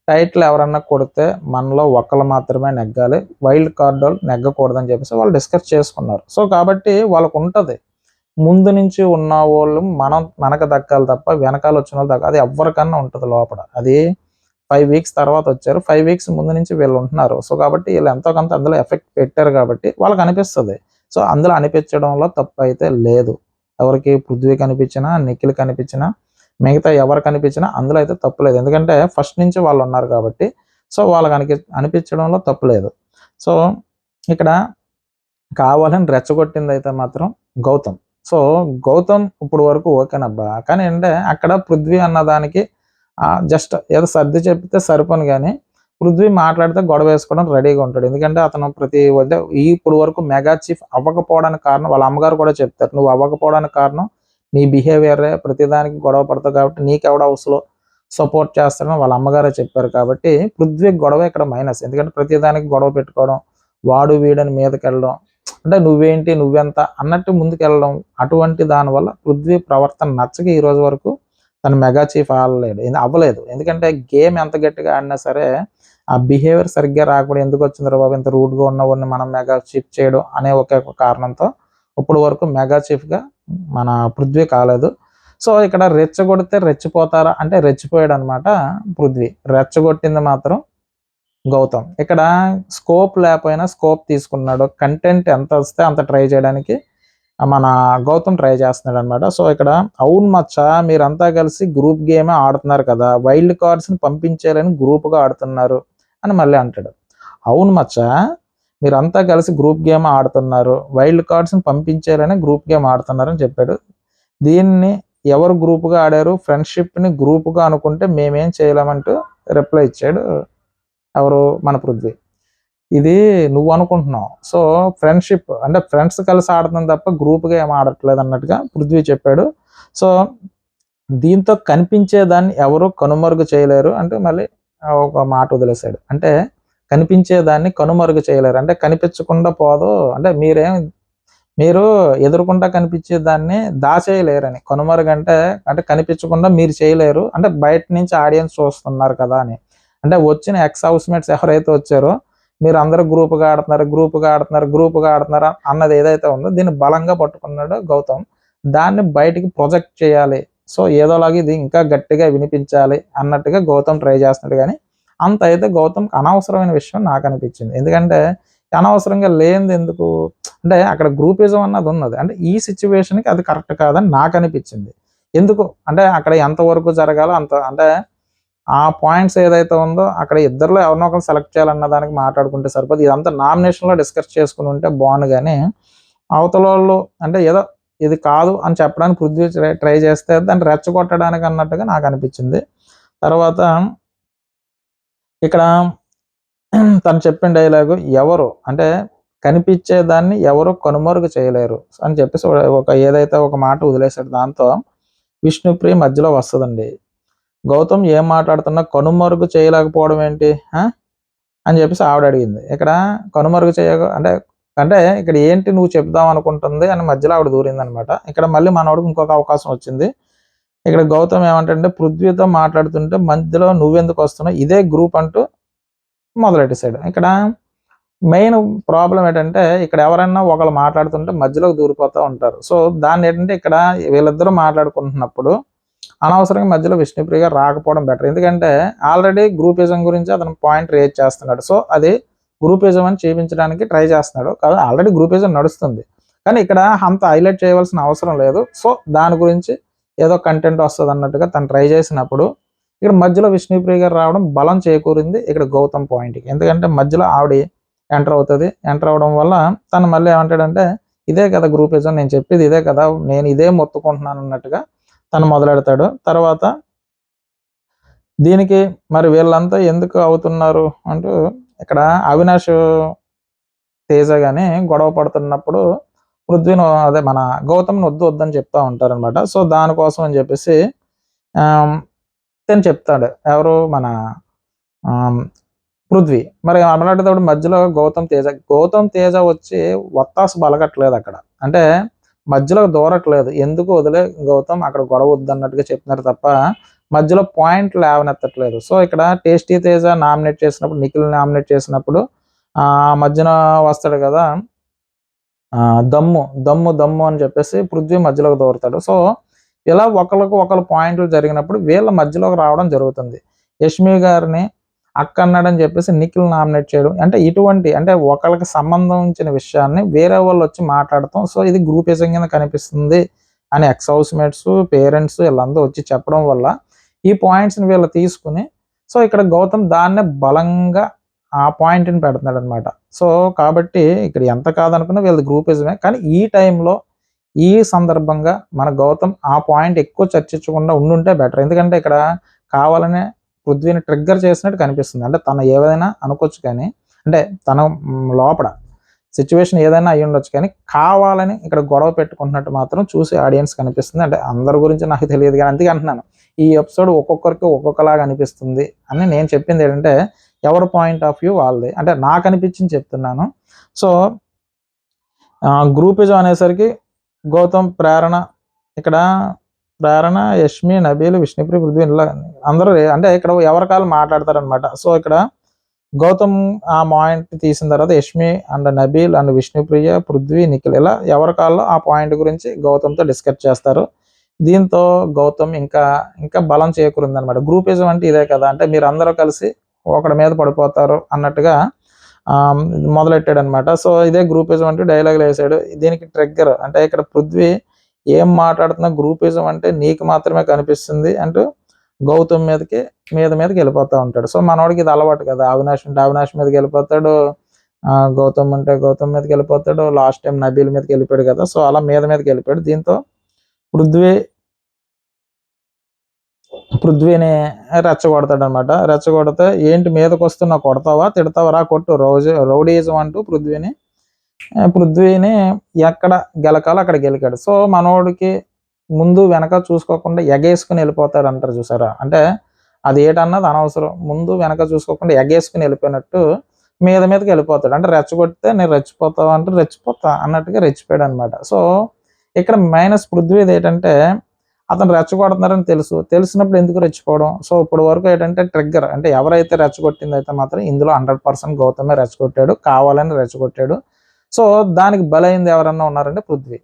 టైటిల్ ఎవరన్నా కొడితే మనలో ఒకళ్ళు మాత్రమే నెగ్గాలి, వైల్డ్ కార్డ్ వాళ్ళు నెగ్గకూడదని చెప్పేసి వాళ్ళు డిస్కస్ చేసుకున్నారు. సో కాబట్టి వాళ్ళకు ఉంటుంది, ముందు నుంచి ఉన్న వాళ్ళు మనకు దక్కాలి తప్ప వెనకాల వచ్చిన వాళ్ళు దక్కాలి, అది ఎవరికన్నా ఉంటుంది లోపల. అది 5 వీక్స్ తర్వాత వచ్చారు, 5 వీక్స్ ముందు నుంచి వీళ్ళు ఉంటున్నారు. సో కాబట్టి వీళ్ళు ఎంతో కొంత అందులో ఎఫెక్ట్ పెట్టారు కాబట్టి వాళ్ళకి అనిపిస్తుంది. సో అందులో అనిపించడంలో తప్పు అయితే లేదు. ఎవరికి, పృథ్వీ కనిపించినా, నిఖిల్ కనిపించినా, మిగతా ఎవరు కనిపించినా అందులో అయితే తప్పు లేదు. ఎందుకంటే ఫస్ట్ నుంచి వాళ్ళు ఉన్నారు కాబట్టి సో వాళ్ళకి అనిపించడంలో తప్పు లేదు. సో ఇక్కడ కావాలని రెచ్చగొట్టింది అయితే మాత్రం గౌతమ్. సో గౌతమ్ ఇప్పుడు వరకు ఓకేనబ్బా, కానీ అంటే అక్కడ పృథ్వీ అన్నదానికి జస్ట్ ఏదో సర్ది చెప్తే సరిపోను, కానీ పృథ్వీ మాట్లాడితే గొడవ వేసుకోవడం రెడీగా ఉంటాడు. ఎందుకంటే అతను ఇప్పుడు వరకు మెగా చీఫ్ అవ్వకపోవడానికి కారణం వాళ్ళ అమ్మగారు కూడా చెప్తారు, నువ్వు అవ్వకపోవడానికి కారణం నీ బిహేవియరే, ప్రతిదానికి గొడవ పడతావు కాబట్టి నీకెవడ హౌస్లో సపోర్ట్ చేస్తాడని వాళ్ళ అమ్మగారే చెప్పారు. కాబట్టి పృథ్వీ గొడవ ఇక్కడ మైనస్. ఎందుకంటే ప్రతిదానికి గొడవ పెట్టుకోవడం, వాడు వీడని మీదకి వెళ్ళడం, అంటే నువ్వేంటి నువ్వెంత అన్నట్టు ముందుకు వెళ్ళడం, అటువంటి దానివల్ల పృథ్వీ ప్రవర్తన నచ్చక ఈ రోజు వరకు తను మెగా చీఫ్ అవ్వలేదు. ఎందుకంటే గేమ్ ఎంత గట్టిగా ఆడినా సరే ఆ బిహేవియర్ సరిగ్గా రాకపోతే ఎందుకు వచ్చింది బాబు ఇంత రూడ్గా ఉన్నవాడిని మనం మెగా చీఫ్ చేయడం అనే ఒకే ఒక కారణంతో ఇప్పుడు వరకు మెగా చీఫ్గా మన పృథ్వీ కాలేదు. సో ఇక్కడ రెచ్చగొడితే రెచ్చిపోతారా అంటే రెచ్చిపోయాడు అనమాట పృథ్వీ, రెచ్చగొట్టింది మాత్రం గౌతమ్. ఇక్కడ స్కోప్ లేకపోయినా స్కోప్ తీసుకున్నాడు, కంటెంట్ ఎంత వస్తే అంత ట్రై చేయడానికి మన గౌతమ్ ట్రై చేస్తున్నాడు అనమాట. సో ఇక్కడ అవును మచ్చ, మీరంతా కలిసి గ్రూప్ గేమే ఆడుతున్నారు కదా, వైల్డ్ కార్డ్స్ని పంపించాలని గ్రూప్గా ఆడుతున్నారు అని మళ్ళీ అంటాడు. అవును మచ్చ, మీరంతా కలిసి గ్రూప్ గేమ్ ఆడుతున్నారు, వైల్డ్ కార్డ్స్ని పంపించాలని గ్రూప్ గేమ్ ఆడుతున్నారు అని చెప్పాడు. దీన్ని ఎవరు గ్రూప్గా ఆడారు, ఫ్రెండ్షిప్ని గ్రూప్గా అనుకుంటే మేమేం చేయలేమంటూ రిప్లై ఇచ్చాడు ఎవరు మన పృథ్వీ. ఇది నువ్వు అనుకుంటున్నావు. సో ఫ్రెండ్షిప్ అంటే ఫ్రెండ్స్ కలిసి ఆడుతుంది తప్ప గ్రూప్గా ఏం ఆడట్లేదు అన్నట్టుగా పృథ్వీ చెప్పాడు. సో దీంతో కనిపించేదాన్ని ఎవరు కనుమరుగు చేయలేరు అంటే మళ్ళీ ఒక మాట వదిలేశాడు. అంటే కనిపించేదాన్ని కనుమరుగు చేయలేరు అంటే కనిపించకుండా పోదు అంటే మీరు ఎదురుకుంటా కనిపించే దాన్ని దాచేయలేరని. కనుమరుగు అంటే అంటే కనిపించకుండా మీరు చేయలేరు అంటే బయట నుంచి ఆడియన్స్ చూస్తున్నారు కదా అని. అంటే వచ్చిన ఎక్స్ హౌస్మేట్స్ ఎవరైతే వచ్చారో మీరు అందరూ గ్రూప్గా ఆడుతున్నారు అన్నది ఏదైతే ఉందో దీన్ని బలంగా పట్టుకున్నాడు గౌతమ్. దాన్ని బయటికి ప్రొజెక్ట్ చేయాలి. సో ఏదోలాగా ఇది ఇంకా గట్టిగా వినిపించాలి అన్నట్టుగా గౌతమ్ ట్రై చేస్తున్నాడు. కానీ అంత అయితే గౌతమ్కి అనవసరమైన విషయం నాకు అనిపించింది. ఎందుకంటే అనవసరంగా లేనిది ఎందుకు అంటే అక్కడ గ్రూపిజం అన్నది ఉన్నది. అంటే ఈ సిచ్యువేషన్కి అది కరెక్ట్ కాదని నాకు అనిపించింది. ఎందుకు అంటే అక్కడ ఎంతవరకు జరగాలో అంత అంటే ఆ పాయింట్స్ ఏదైతే ఉందో అక్కడ ఇద్దరిలో ఎవరినో ఒకరు సెలెక్ట్ చేయాలన్న దానికి మాట్లాడుకుంటే సరిపోదు. ఇదంతా నామినేషన్లో డిస్కస్ చేసుకుని ఉంటే బాగుండు. కానీ అవతల వాళ్ళు అంటే ఏదో ఇది కాదు అని చెప్పడానికి పృథ్వీ ట్రై చేస్తే దాన్ని రెచ్చగొట్టడానికి అన్నట్టుగా నాకు అనిపించింది. తర్వాత ఇక్కడ తను చెప్పిన డైలాగు ఎవరు అంటే కనిపించేదాన్ని ఎవరు కనుమరుగు చేయలేరు అని చెప్పేసి ఏదైతే ఒక మాట వదిలేశాడు. దాంతో విష్ణుప్రియ మధ్యలో వస్తుందండి. గౌతమ్ ఏం మాట్లాడుతున్నా కనుమరుగు చేయలేకపోవడం ఏంటి అని చెప్పేసి ఆవిడ అడిగింది. ఇక్కడ కనుమరుగు అంటే అంటే ఇక్కడ ఏంటి నువ్వు చెప్దాం అనుకుంటుంది అని మధ్యలో ఆవిడ దూరింది అనమాట. ఇక్కడ మళ్ళీ మనోడికి ఇంకొక అవకాశం వచ్చింది. ఇక్కడ గౌతమ్ ఏమంటే పృథ్వీతో మాట్లాడుతుంటే మధ్యలో నువ్వెందుకు వస్తున్నావు ఇదే గ్రూప్ అంటూ మొదలెట్టేశాడు. ఇక్కడ మెయిన్ ప్రాబ్లం ఏంటంటే ఇక్కడ ఎవరైనా ఒకళ్ళు మాట్లాడుతుంటే మధ్యలోకి దూరిపోతూ ఉంటారు. సో దాన్ని ఏంటంటే ఇక్కడ వీళ్ళిద్దరూ మాట్లాడుకుంటున్నప్పుడు అనవసరంగా మధ్యలో విష్ణుప్రియ గారు రాకపోవడం బెటర్. ఎందుకంటే ఆల్రెడీ గ్రూపిజం గురించి అతను పాయింట్ రేజ్ చేస్తున్నాడు. సో అది గ్రూపిజం అని చూపించడానికి ట్రై చేస్తున్నాడు. కాబట్టి ఆల్రెడీ గ్రూపిజం నడుస్తుంది. కానీ ఇక్కడ అంత హైలైట్ చేయవలసిన అవసరం లేదు. సో దాని గురించి ఏదో కంటెంట్ వస్తుంది అన్నట్టుగా తను ట్రై చేసినప్పుడు ఇక్కడ మధ్యలో విష్ణుప్రియ గారు రావడం బలం చేకూరింది ఇక్కడ గౌతమ్ పాయింట్కి. ఎందుకంటే మధ్యలో ఆవిడ ఎంటర్ అవుతుంది. ఎంటర్ అవడం వల్ల తను మళ్ళీ ఏమంటాడంటే ఇదే కదా గ్రూపిజం, నేను చెప్పేది ఇదే కదా, నేను ఇదే మొత్తుకుంటున్నాను అన్నట్టుగా తను మొదలెడతాడు. తర్వాత దీనికి మరి వీళ్ళంతా ఎందుకు అవుతున్నారు అంటూ ఇక్కడ అవినాష్ తేజ కానీ గొడవ పడుతున్నప్పుడు పృథ్వీని అదే మన గౌతమ్ని వద్దని చెప్తా ఉంటారనమాట. సో దానికోసం అని చెప్పేసి తను చెప్తాడు ఎవరు మన పృథ్వీ. మరి అలాంటిప్పుడు మధ్యలో గౌతమ్ తేజ వచ్చి వత్తాసు బలగట్లేదు అక్కడ. అంటే మధ్యలో దూరట్లేదు. ఎందుకు వదిలే గౌతమ్ అక్కడ గొడవ వద్దన్నట్టుగా చెప్తున్నారు తప్ప మధ్యలో పాయింట్ లేవనెత్తట్లేదు. సో ఇక్కడ టేస్టీ తేజ నామినేట్ చేసినప్పుడు నిఖిల్ నామినేట్ చేసినప్పుడు మధ్యన వస్తాడు కదా దమ్ము అని చెప్పేసి పృథ్వీ మధ్యలోకి దూరతాడు. సో ఇలా ఒకరు పాయింట్లు జరిగినప్పుడు వీళ్ళ మధ్యలోకి రావడం జరుగుతుంది. యష్మి గారిని అక్క అన్నాడని చెప్పేసి నిఖిల్ నామినేట్ చేయడం అంటే ఇటువంటి అంటే ఒకరికి సంబంధించిన విషయాన్ని వేరే వాళ్ళు వచ్చి మాట్లాడతాం. సో ఇది గ్రూపిజం కింద కనిపిస్తుంది అని ఎక్స్ హౌస్మేట్స్ పేరెంట్స్ వీళ్ళందరూ వచ్చి చెప్పడం వల్ల ఈ పాయింట్స్ని వీళ్ళు తీసుకుని సో ఇక్కడ గౌతమ్ దాన్నే బలంగా ఆ పాయింట్ని పెడుతున్నాడు అనమాట. సో కాబట్టి ఇక్కడ ఎంత కాదనుకున్నా వీళ్ళది గ్రూపిజమే. కానీ ఈ టైంలో ఈ సందర్భంగా మన గౌతమ్ ఆ పాయింట్ ఎక్కువ చర్చించకుండా ఉండుంటే బెటర్. ఎందుకంటే ఇక్కడ కావాలనే పృథ్వీని ట్రిగ్గర్ చేసినట్టు కనిపిస్తుంది. అంటే తను ఏదైనా అనుకోవచ్చు కానీ అంటే తన లోపల సిచ్యువేషన్ ఏదైనా అయ్యి ఉండొచ్చు కానీ కావాలని ఇక్కడ గొడవ పెట్టుకుంటున్నట్టు మాత్రం చూసి ఆడియన్స్ కనిపిస్తుంది. అంటే అందరి గురించి నాకు తెలియదు కానీ అందుకే అంటున్నాను ఈ ఎపిసోడ్ ఒక్కొక్కరికి ఒక్కొక్కలాగా అనిపిస్తుంది అని నేను చెప్పింది ఏంటంటే ఎవరి పాయింట్ ఆఫ్ వ్యూ వాళ్ళది. అంటే నాకు అనిపించింది చెప్తున్నాను. సో గ్రూపిజం అనేసరికి గౌతమ్ ఇక్కడ ప్రేరణ యష్మి నబీల్ విష్ణుప్రియ పృథ్వీ ఇలా అందరూ అంటే ఇక్కడ ఎవరికాలు మాట్లాడతారనమాట. సో ఇక్కడ గౌతమ్ ఆ పాయింట్ తీసిన తర్వాత యష్మి అండ్ నబీల్ అండ్ విష్ణుప్రియ పృథ్వీ నిఖిల్ ఇలా ఎవరికాల్లో ఆ పాయింట్ గురించి గౌతమ్తో డిస్కస్ చేస్తారు. దీంతో గౌతమ్ ఇంకా బలం చేకూరింది అనమాట. గ్రూపిజం అంటే ఇదే కదా అంటే మీరు అందరూ కలిసి ఒకడి మీద పడిపోతారు అన్నట్టుగా మొదలెట్టాడు అనమాట. సో ఇదే గ్రూపిజం అంటే డైలాగులు వేసాడు. దీనికి ట్రిగ్గర్ అంటే ఇక్కడ పృథ్వీ ఏం మాట్లాడుతున్నా గ్రూపిజం అంటే నీకు మాత్రమే కనిపిస్తుంది అంటూ గౌతమ్ మీదకి వెళ్ళిపోతూ ఉంటాడు. సో మనవాడికి ఇది అలవాటు కదా, అవినాష్ ఉంటే అవినాష్ మీదకి వెళ్ళిపోతాడు, గౌతమ్ ఉంటే గౌతమ్ మీదకి వెళ్ళిపోతాడు, లాస్ట్ టైం నబీల్ మీదకి వెళ్ళిపోయాడు కదా. సో అలా మీదకి వెళ్ళిపోయాడు. దీంతో పృథ్వీని రెచ్చగొడతాడు అనమాట. రెచ్చగొడితే ఏంటి మీదకి వస్తున్నా కొడతావా తిడతావా రా కొట్టు రౌడీజం అంటూ పృథ్వీని ఎక్కడ గెలకాలో అక్కడ గెలికాడు. సో మనోడికి ముందు వెనక చూసుకోకుండా ఎగేసుకుని వెళ్ళిపోతాడు అంటారు చూసారా, అంటే అది ఏటన్నది అనవసరం, ముందు వెనక చూసుకోకుండా ఎగేసుకుని వెళ్ళిపోయినట్టు మీదకి వెళ్ళిపోతాడు. అంటే రెచ్చగొడితే నేను రెచ్చిపోతావు అంటే రెచ్చిపోతా అన్నట్టుగా రెచ్చిపోయాడు అనమాట. సో ఇక్కడ మైనస్ పృథ్వీది ఏంటంటే అతను రెచ్చగొడుతున్నారని తెలిసినప్పుడు ఎందుకు రెచ్చిపోవడం. సో ఇప్పుడు వరకు ఏంటంటే ట్రిగ్గర్ అంటే ఎవరైతే రెచ్చగొట్టింది అయితే మాత్రం ఇందులో 100% గౌతమే రెచ్చగొట్టాడు, కావాలని రెచ్చగొట్టాడు. సో దానికి బలైంది ఎవరన్నా ఉన్నారంటే పృథ్వీ.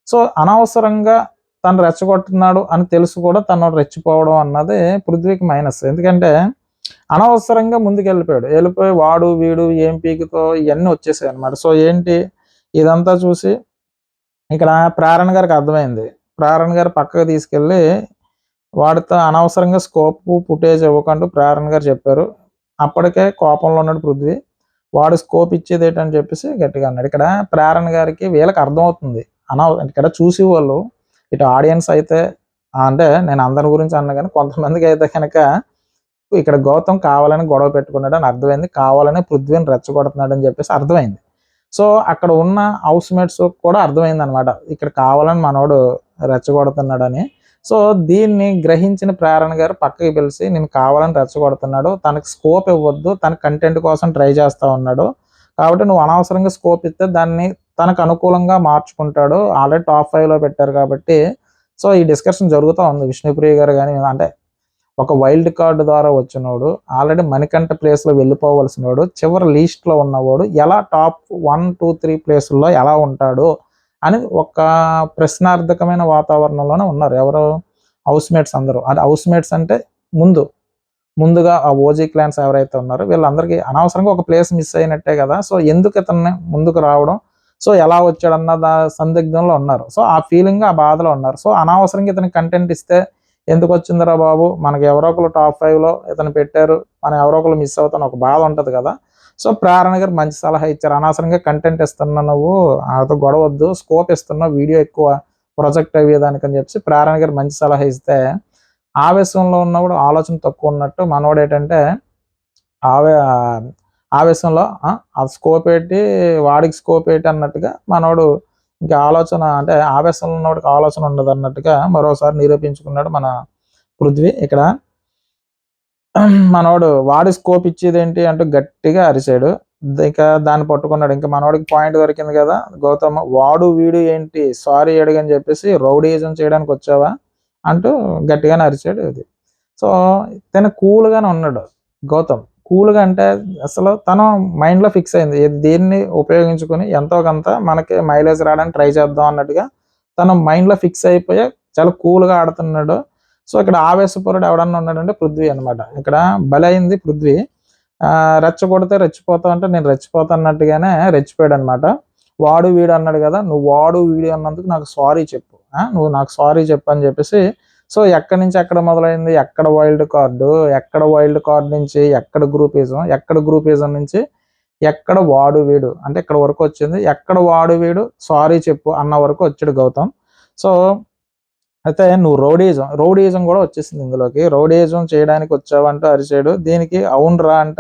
సో అనవసరంగా తను రెచ్చగొట్టున్నాడు అని తెలుసు కూడా తను రెచ్చిపోవడం అన్నది పృథ్వీకి మైనస్. ఎందుకంటే అనవసరంగా ముందుకు వెళ్ళిపోయి వాడు వీడు ఏం పీకుతో ఇవన్నీ వచ్చేసాయి అనమాట. సో ఏంటి ఇదంతా చూసి ఇక్కడ ప్రేరణ గారికి అర్థమైంది. ప్రేరణ గారు పక్కకు తీసుకెళ్ళి వాడితో అనవసరంగా స్కోప్ ఫుటేజ్ ఇవ్వకుండా ప్రేరణ గారు చెప్పారు. అప్పటికే కోపంలో ఉన్నాడు పృథ్వీ. వాడు స్కోప్ ఇచ్చేది ఏంటని చెప్పేసి గట్టిగా అన్నాడు. ఇక్కడ ప్రేరణ గారికి వీళ్ళకి అర్థమవుతుంది. ఇక్కడ చూసి వాళ్ళు ఇటు ఆడియన్స్ అయితే అంటే నేను అందరి గురించి అన్నా కానీ కొంతమందికి అయితే కనుక ఇక్కడ గౌతమ్ కావాలని గొడవ పెట్టుకున్నాడు అని అర్థమైంది, కావాలని పృథ్వీని రెచ్చగొడుతున్నాడు అని చెప్పేసి అర్థమైంది. సో అక్కడ ఉన్న హౌస్ మేట్స్ కూడా అర్థమైంది అనమాట, ఇక్కడ కావాలని మనోడు రెచ్చగొడుతున్నాడని. సో దీన్ని గ్రహించిన ప్రేరణ గారు పక్కకి పిలిచి నేను కావాలని రెచ్చగొడుతున్నాడు, తనకి స్కోప్ ఇవ్వద్దు, తన కంటెంట్ కోసం ట్రై చేస్తా ఉన్నాడు కాబట్టి నువ్వు అనవసరంగా స్కోప్ ఇస్తే దాన్ని తనకు అనుకూలంగా మార్చుకుంటాడు, ఆల్రెడీ టాప్ 5లో పెట్టారు కాబట్టి. సో ఈ డిస్కషన్ జరుగుతూ ఉంది. విష్ణుప్రియ గారు కానీ అంటే ఒక వైల్డ్ కార్డు ద్వారా వచ్చినోడు, ఆల్రెడీ మణికంఠ ప్లేస్లో వెళ్ళిపోవలసినోడు, చివరి లీస్ట్లో ఉన్నవాడు ఎలా టాప్ 1, 2, 3 ప్లేసుల్లో ఎలా ఉంటాడు అని ఒక ప్రశ్నార్థకమైన వాతావరణంలోనే ఉన్నారు ఎవరు హౌస్ మేట్స్ అందరూ. అంటే హౌస్ మేట్స్ అంటే ముందుగా ఆ ఓజీ క్లాన్స్ ఎవరైతే ఉన్నారో వీళ్ళందరికీ అనవసరంగా ఒక ప్లేస్ మిస్ అయినట్టే కదా, సో ఎందుకు ఇతన్ని ముందుకు రావడం, సో ఎలా వచ్చాడన్న సందిగ్ధంలో ఉన్నారు. సో ఆ ఫీలింగ్ ఆ బాధలో ఉన్నారు. సో అనవసరంగా ఇతనికి కంటెంట్ ఇస్తే ఎందుకు వచ్చిందిరా బాబు, మనకి ఎవరో ఒకరు టాప్ 5లో ఇతను పెట్టారు, మనం ఎవరో ఒకరు మిస్ అవుతాను ఒక బాధ ఉంటుంది కదా. సో ప్రేరణ గారు మంచి సలహా ఇచ్చారు, అనవసరంగా కంటెంట్ ఇస్తున్నా నువ్వు ఆతో గొడవద్దు, స్కోప్ ఇస్తున్నావు, వీడియో ఎక్కువ ప్రొజెక్ట్ అయ్యేదానికి అని చెప్పి ప్రేరణ గారు మంచి సలహా ఇస్తే ఆవేశంలో ఉన్నప్పుడు ఆలోచన తక్కువ ఉన్నట్టు మనోడు ఏంటంటే ఆవేశంలో ఆ స్కోప్ ఏంటి వాడికి స్కోప్ ఏంటి అన్నట్టుగా మనోడు ఇంకా ఆలోచన అంటే ఆవేశంలో ఉన్నవాడికి ఆలోచన ఉండదు అన్నట్టుగా మరోసారి నిరూపించుకున్నాడు మన పృథ్వీ. ఇక్కడ మనోడు వాడి స్కోప్ ఇచ్చేది ఏంటి అంటూ గట్టిగా అరిచాడు. ఇంకా దాన్ని పట్టుకున్నాడు. ఇంకా మనోడికి పాయింట్ దొరికింది కదా, గౌతమ్ వాడు వీడు ఏంటి సారీ అడిగని చెప్పేసి రౌడీజం చేయడానికి వచ్చావా అంటూ గట్టిగానే అరిచాడు. ఇది సో తను కూల్గానే ఉన్నాడు గౌతమ్. కూల్గా అంటే అసలు తను మైండ్లో ఫిక్స్ అయింది దీన్ని ఉపయోగించుకుని ఎంతో కొంత మనకి మైలేజ్ రావడానికి ట్రై చేద్దాం అన్నట్టుగా తను మైండ్లో ఫిక్స్ అయిపోయి చాలా కూల్గా ఆడుతున్నాడు. సో ఇక్కడ ఆవేశపరుడు ఎవడన్నా ఉన్నాడంటే పృథ్వీ అనమాట. ఇక్కడ బలైంది పృథ్వీ. రెచ్చగొడితే రెచ్చిపోతావు అంటే నేను రెచ్చిపోతా అన్నట్టుగానే రెచ్చిపోయాడు అనమాట. వాడు వీడు అన్నాడు కదా, నువ్వు వాడు వీడు అన్నందుకు నాకు సారీ చెప్పు, నువ్వు నాకు సారీ చెప్పు అని చెప్పేసి. సో ఎక్కడి నుంచి ఎక్కడ మొదలైంది, ఎక్కడ వైల్డ్ కార్డ్ నుంచి ఎక్కడ గ్రూపిజం నుంచి ఎక్కడ వాడు వీడు అంటే ఇక్కడ వరకు వచ్చింది. ఎక్కడ వాడు వీడు సారీ చెప్పు అన్న వరకు వచ్చాడు గౌతమ్. సో అయితే నువ్వు రౌడీజం కూడా వచ్చేసింది ఇందులోకి. రౌడీజం చేయడానికి వచ్చావంటూ అరిచాడు. దీనికి అవునరా అంట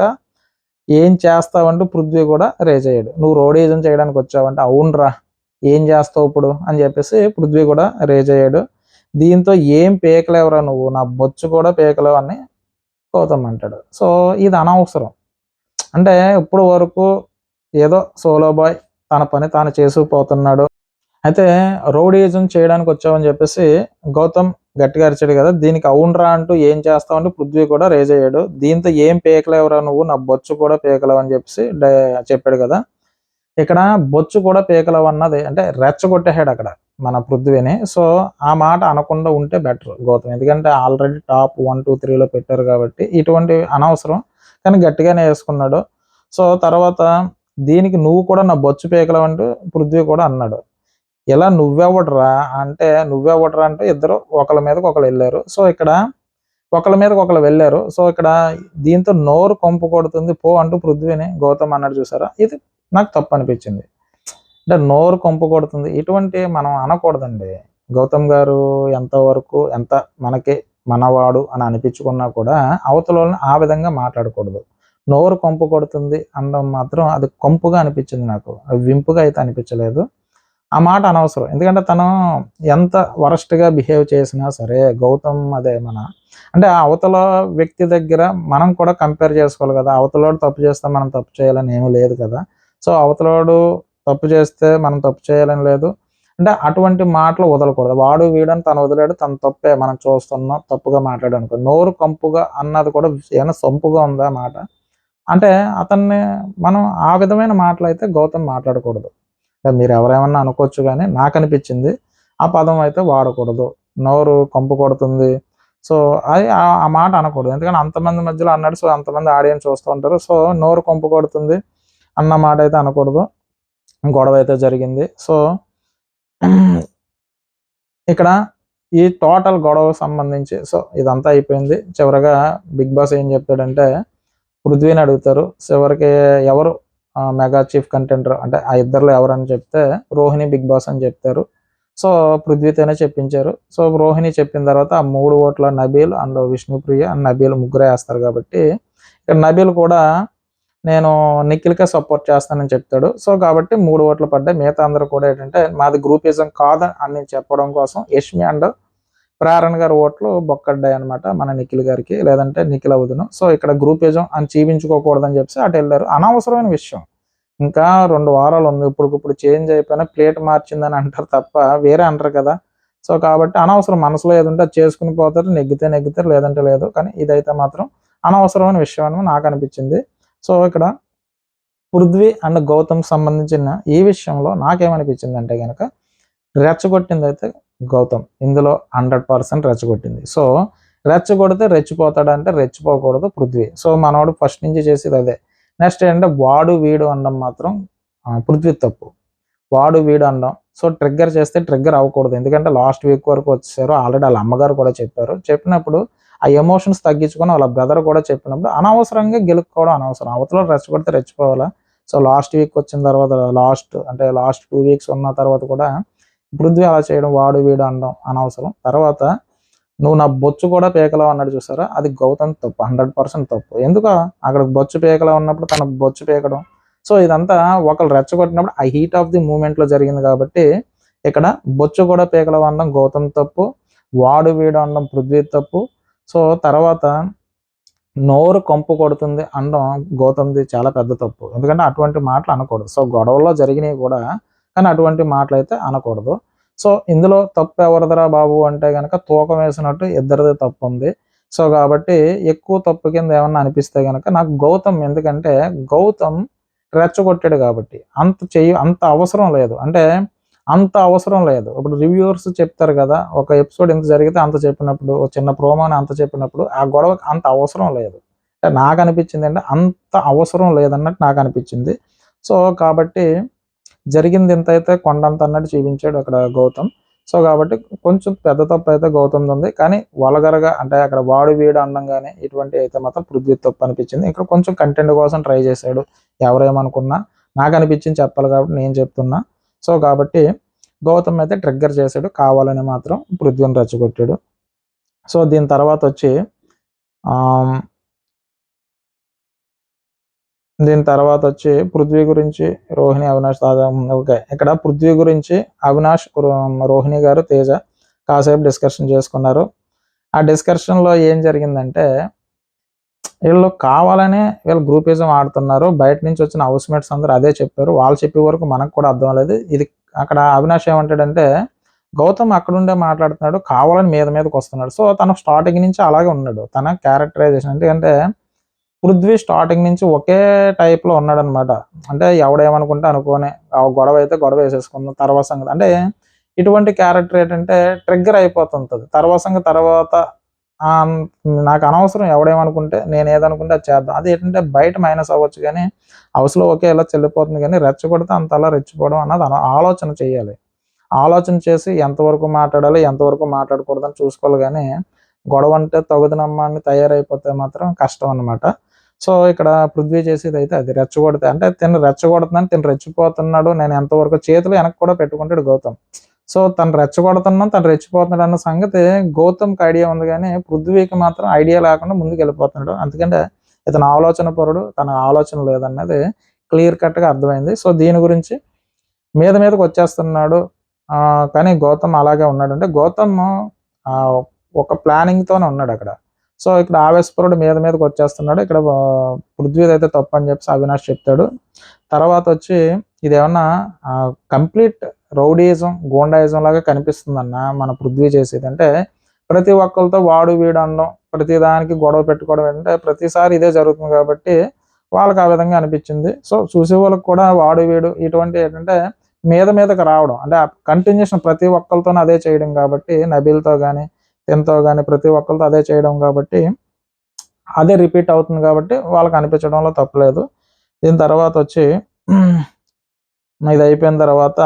ఏం చేస్తావంటూ పృథ్వీ కూడా రేజ్ అయ్యాడు. నువ్వు రౌడీజం చేయడానికి వచ్చావంటే అవునరా ఏం చేస్తావు ఇప్పుడు అని చెప్పేసి పృథ్వీ కూడా రేజ్ అయ్యాడు. దీంతో ఏం పేకలేవరా నువ్వు, నా బొచ్చు కూడా పేకలేవు అని గౌతమ్ అంటాడు. సో ఇది అనవసరం. అంటే ఇప్పుడు వరకు ఏదో సోలో బాయ్ తన పని తాను చేసుకుపోతున్నాడు. అయితే రౌడీజం చేయడానికి వచ్చావని చెప్పేసి గౌతమ్ గట్టిగా అరిచాడు కదా, దీనికి అవునరా అంటూ ఏం చేస్తావు అంటే పృథ్వీ కూడా రేజ్ అయ్యాడు. దీంతో ఏం పేకలేవరా నువ్వు, నా బొచ్చు కూడా పేకలేవు అని చెప్పేసి చెప్పాడు కదా. ఇక్కడ బొచ్చు కూడా పేకలేవు అన్నది అంటే రెచ్చగొట్టేసాడు అక్కడ మన పృథ్వీని. సో ఆ మాట అనకుండా ఉంటే బెటర్ గౌతమ్, ఎందుకంటే ఆల్రెడీ టాప్ 1, 2, 3లో పెట్టారు కాబట్టి ఇటువంటి అనవసరం, కానీ గట్టిగానే వేసుకున్నాడు. సో తర్వాత దీనికి నువ్వు కూడా నా బొచ్చు పేకలేవు అంటూ పృథ్వీ కూడా అన్నాడు. ఇలా నువ్వెవడరా అంటే ఇద్దరు ఒకళ్ళ మీదకి ఒకళ్ళు వెళ్ళారు. సో ఇక్కడ ఒకళ్ళ మీదకి ఒకళ్ళు వెళ్ళారు. సో ఇక్కడ దీంతో నోరు కొంపు కొడుతుంది పో అంటూ పృథ్వీని గౌతమ్ అన్నాడు చూసారా, ఇది నాకు తప్పు అనిపించింది. అంటే నోరు కొంపు కొడుతుంది, ఇటువంటి మనం అనకూడదండి. గౌతమ్ గారు ఎంత మనకి మనవాడు అని అనిపించుకున్నా కూడా అవతల వాళ్ళని ఆ విధంగా మాట్లాడకూడదు. నోరు కంపు కొడుతుంది అనడం మాత్రం అది కంపుగా అనిపించింది నాకు. అది వింపుగా అయితే అనిపించలేదు. ఆ మాట అనవసరం. ఎందుకంటే తను ఎంత వరస్ట్‌గా బిహేవ్ చేసినా సరే గౌతమ్ అదే మన అంటే ఆ అవతల వ్యక్తి దగ్గర మనం కూడా కంపేర్ చేసుకోవాలి కదా! అవతలోడు తప్పు చేస్తే మనం తప్పు చేయాలని ఏమీ లేదు కదా! సో, అవతలోడు తప్పు చేస్తే మనం తప్పు చేయాలని లేదు. అంటే అటువంటి మాటలు వదలకూడదు. వాడు వీడని తను వదిలాడు. తన తప్పే మనం చూస్తున్నాం. తప్పుగా మాట్లాడాడనుకో. నోరు కంపుగా అన్నది కూడా ఏమైనా సొంపుగా ఉందా మాట? అంటే అతన్ని మనం ఆ విధమైన మాటలైతే గౌతమ్ మాట్లాడకూడదు. మీరెవరేమన్నా అనుకోవచ్చు గానీ నాకనిపిచ్చింది ఆ పదం అయితే వాడకూడదు. నోరు కంపు కొడుతుంది. సో, అది ఆ మాట అనకూడదు. ఎందుకంటే అంతమంది మధ్యలో అన్నాడు. సో, అంతమంది ఆడియన్స్ చూస్తూ ఉంటారు. సో, నోరు కంపు కొడుతుంది అన్న మాటైతే అనకూడదు. గొడవైతే జరిగింది. సో, ఇక్కడ ఈ టోటల్ గొడవకు సంబంధించి సో, ఇదంతా అయిపోయింది. చివరగా బిగ్ బాస్ ఏం చెప్తాడంటే పృథ్వీని అడుగుతారు. చివరికి ఎవరు మెగా చీఫ్ కంటెండర్ అంటే ఆ ఇద్దరిలో ఎవరని చెప్తే రోహిణి బిగ్ బాస్ అని చెప్తారు. సో, పృథ్వీతోనే చెప్పించారు. సో, రోహిణి చెప్పిన తర్వాత ఆ 3 ఓట్ల నబీల్ అండ్ విష్ణుప్రియ అండ్ నబీల్ ముగ్గురే ఏస్తారు కాబట్టి ఇక్కడ నబీల్ కూడా నేను నిఖిల్‌కే సపోర్ట్ చేస్తానని చెప్తాడు. సో, కాబట్టి 3 ఓట్లు పడ్డాయి. మిగతా అందరూ కూడా ఏంటంటే మాది గ్రూపిజం కాదు అని చెప్పడం కోసం యష్మి అండ్ ప్రేరణ గారి ఓట్లు బొక్కడ్డాయనమాట మన నిఖిల్ గారికి. లేదంటే నిఖిల్ అవ్వదును. సో, ఇక్కడ గ్రూపిజం అని చూపించుకోకూడదని చెప్పేసి అటెళ్లారు. అనవసరమైన విషయం. ఇంకా 2 వారాలు ఉంది. ఇప్పటికిప్పుడు చేంజ్ అయిపోయినా ప్లేట్ మార్చిందని అంటారు తప్ప వేరే అనరు కదా! సో, కాబట్టి అనవసరం మనసులో ఏదుంటే అది చేసుకొని పోతారు. నెగ్గితే నెగ్గుతారు. లేదంటే లేదు. కానీ ఇదైతే మాత్రం అనవసరమైన విషయం అని నాకనిపించింది. సో, ఇక్కడ పృథ్వీ అండ్ గౌతమ్‌కి సంబంధించిన ఈ విషయంలో నాకేమనిపించిందంటే గనక రెచ్చగొట్టిందైతే గౌతమ్. ఇందులో 100% రెచ్చగొట్టింది. సో, రెచ్చగొడితే రెచ్చిపోతాడంటే రెచ్చిపోకూడదు పృథ్వీ. సో, మనోడు ఫస్ట్ నుంచి చేసేది అదే. నెక్స్ట్ ఏంటంటే వాడు, వీడు అనడం మాత్రం పృథ్వీ తప్పు. వాడు, వీడు అనడం. సో, ట్రిగ్గర్ చేస్తే ట్రిగ్గర్ అవ్వకూడదు. ఎందుకంటే లాస్ట్ వీక్ వరకు వచ్చేసారు. ఆల్రెడీ ఆళ్ళ అమ్మగారు కూడా చెప్పారు. చెప్పినప్పుడు ఆ ఎమోషన్స్ తగ్గించుకొని వాళ్ళ బ్రదర్ కూడా చెప్పినప్పుడు అనవసరంగా గెలుక్కోవడం అనవసరం. అవతలోడు రెచ్చగొడితే రెచ్చిపోవాలా? సో, లాస్ట్ వీక్ వచ్చిన తర్వాత లాస్ట్ 2 వీక్స్ ఉన్న తర్వాత కూడా పృథ్వీ అలా చేయడం, వాడు, వీడు అనడం అనవసరం. తర్వాత నువ్వు నా బొచ్చు కూడా పీకలావు అన్నాడు చూసారా? అది గౌతమ్ తప్పు. 100% తప్పు. ఎందుకు అక్కడ బొచ్చు పీకలా ఉన్నప్పుడు తన బొచ్చు పీకడం. సో, ఇదంతా ఒకళ్ళు రెచ్చగొట్టినప్పుడు ఆ హీట్ ఆఫ్ ది మూవ్‌మెంట్‌లో జరిగింది కాబట్టి ఇక్కడ బొచ్చు కూడా పీకలావు అనడం గౌతమ్ తప్పు. వాడు, వీడు అనడం పృథ్వీ తప్పు. సో, తర్వాత నోరు కంపు కొడుతుంది అనడం గౌతమ్‌ది చాలా పెద్ద తప్పు. ఎందుకంటే అటువంటి మాటలు అనకూడదు. సో, గొడవల్లో జరిగినయి కూడా కానీ అటువంటి మాటలైతే అనకూడదు. సో, ఇందులో తప్పు ఎవరిదిరా బాబు అంటే గనక తూకం వేసినట్టు ఇద్దరిది తప్పుంది. సో, కాబట్టి ఎక్కువ తప్పు కింద ఏమన్నా అనిపిస్తే గనక నాకు గౌతమ్ ఎందుకంటే గౌతమ్ రెచ్చగొట్టాడు కాబట్టి. అంత అవసరం లేదు. అంటే అంత అవసరం లేదు. ఇప్పుడు రివ్యూవర్స్ చెప్తారు గదా! ఒక ఎపిసోడ్ ఇంత జరిగితే అంత చెప్పినప్పుడు, ఒక చిన్న ప్రోమోని అంత చెప్పినప్పుడు ఆ గొడవకి అంత అవసరం లేదు. అంటే నాకనిపించిందంటే అంత అవసరం లేదన్నట్టు నాకనిపించింది. సో, కాబట్టి జరిగింది ఇంతైతే కొండంత అన్నట్టు చూపించాడు అక్కడ గౌతమ్. సో, కాబట్టి కొంచెం పెద్ద తప్పైతే గౌతమ్‌దుంది. కానీ వల్గర్‌గా అంటే అక్కడ వాడు, వీడు అనడం గాని ఇటువంటివి అయితే మాత్రం పృథ్వీ తప్పు అనిపించింది. ఇక్కడ కొంచెం కంటెంట్ కోసం ట్రై చేశాడు. ఎవరేమనుకున్నా నాకనిపించింది చెప్పాలి కాబట్టి నేను చెప్తున్నా. సో, కాబట్టి గౌతమ్ అయితే ట్రిగ్గర్ చేశాడు. కావాలని మాత్రం పృథ్వీని రెచ్చగొట్టాడు. సో, దీని తర్వాతొచ్చి ఆహ్, పృథ్వీ గురించి రోహిణి, అవినాష్ ఓకే. ఇక్కడ పృథ్వీ గురించి అవినాష్, రోహిణి గారు, తేజ కాసేపు డిస్కషన్ చేసుకున్నారు. ఆ డిస్కషన్‌లో ఏం జరిగిందంటే వీళ్ళు కావాలనే వీళ్ళు గ్రూపిజం ఆడుతున్నారు. బయట నుంచి వచ్చిన హౌస్‌మేట్స్ అందరూ అదే చెప్పారు. వాళ్ళు చెప్పే వరకు మనకు కూడా అర్థం అవ్వలేదు. ఇది అక్కడ అవినాష్ ఏమంటాడంటే, గౌతమ్ అక్కడుండే మాట్లాడుతున్నాడు. కావాలని మీదకొస్తున్నాడు. సో, తను స్టార్టింగ్ నుంచి అలాగే ఉన్నాడు. తన క్యారెక్టరైజేషన్ ఎందుకంటే, పృథ్వీ స్టార్టింగ్ నుంచి ఒకే టైప్‌లో ఉన్నాడనమాట. అంటే ఎవడేమనుకుంటే అనుకోని, గొడవ అయితే గొడవ వేసేసుకుందాం. తర్వాత సంగతి అంటే ఇటువంటి క్యారెక్టర్ ఏంటంటే ట్రిగ్గర్ అయిపోతుంటది. తర్వాత సంగతి తర్వాత నాకు అనవసరం ఎవడేమనుకుంటే నేనేదనుకుంటే అది చేద్దాం. అదేంటంటే బయట మైనస్ అవ్వచ్చు గానీ, హౌస్‌లో ఓకే ఇలా చెల్లిపోతుంది గానీ, రెచ్చగొడితే అంతలా రెచ్చిపోవడం అన్నది ఆలోచన చేయాలి. ఆలోచన చేసి ఎంతవరకు మాట్లాడాలి, ఎంతవరకు మాట్లాడకూడదని చూసుకోవాలి గానీ, గొడవంటే తగుదునమ్మా అని తయారైపోతే మాత్రం కష్టం అనమాట. సో, ఇక్కడ పృథ్వీ చేసేదైతే అది రెచ్చగొడితే అంటే తిను రెచ్చగొడుతున్నాను, తిను రెచ్చిపోతున్నాడు. నేను ఎంతవరకు చేతులు వెనక్కి కూడా పెట్టుకుంటాడు గౌతమ్. సో తను రెచ్చగొడుతున్నాం, తను రెచ్చిపోతున్నాడు అన్న సంగతి గౌతమ్కి ఐడియా ఉంది, కానీ పృథ్వీకి మాత్రం ఐడియా లేకుండా ముందుకు వెళ్ళిపోతున్నాడు. అందుకంటే ఇతను ఆలోచన పరుడు, తన ఆలోచన లేదన్నది క్లియర్ కట్గా అర్థమైంది. సో దీని గురించి మీదకి వచ్చేస్తున్నాడు. కానీ గౌతమ్ అలాగే ఉన్నాడు. అంటే గౌతమ్ ఒక ప్లానింగ్తోనే ఉన్నాడు అక్కడ. సో ఇక్కడ ఆవేశపరుడు మీదకి వచ్చేస్తున్నాడు. ఇక్కడ పృథ్వీది అయితే తప్పు అని చెప్పేసి అవినాష్ చెప్తాడు. తర్వాత వచ్చి ఇదేమన్నా కంప్లీట్ రౌడీయిజం, గూండాయిజం లాగా కనిపిస్తుందన్న మన పృథ్వీ చేసేది. అంటే ప్రతి ఒక్కరితో వాడు వీడు అనడం, ప్రతి దానికి గొడవ పెట్టుకోవడం, అంటే ప్రతిసారి ఇదే జరుగుతుంది కాబట్టి వాళ్ళకి ఆ విధంగా అనిపించింది. సో చూసే వాళ్ళకి కూడా వాడు వీడు ఇటువంటి ఏంటంటే మీదకి రావడం, అంటే కంటిన్యూషన్ ప్రతి ఒక్కరితోనూ అదే చేయడం కాబట్టి, నబీల్తో కానీ తినతో కానీ ప్రతి ఒక్కరితో అదే చేయడం కాబట్టి అదే రిపీట్ అవుతుంది కాబట్టి వాళ్ళకి అనిపించడంలో తప్పలేదు. దీని తర్వాత వచ్చి ఇది అయిపోయిన తర్వాత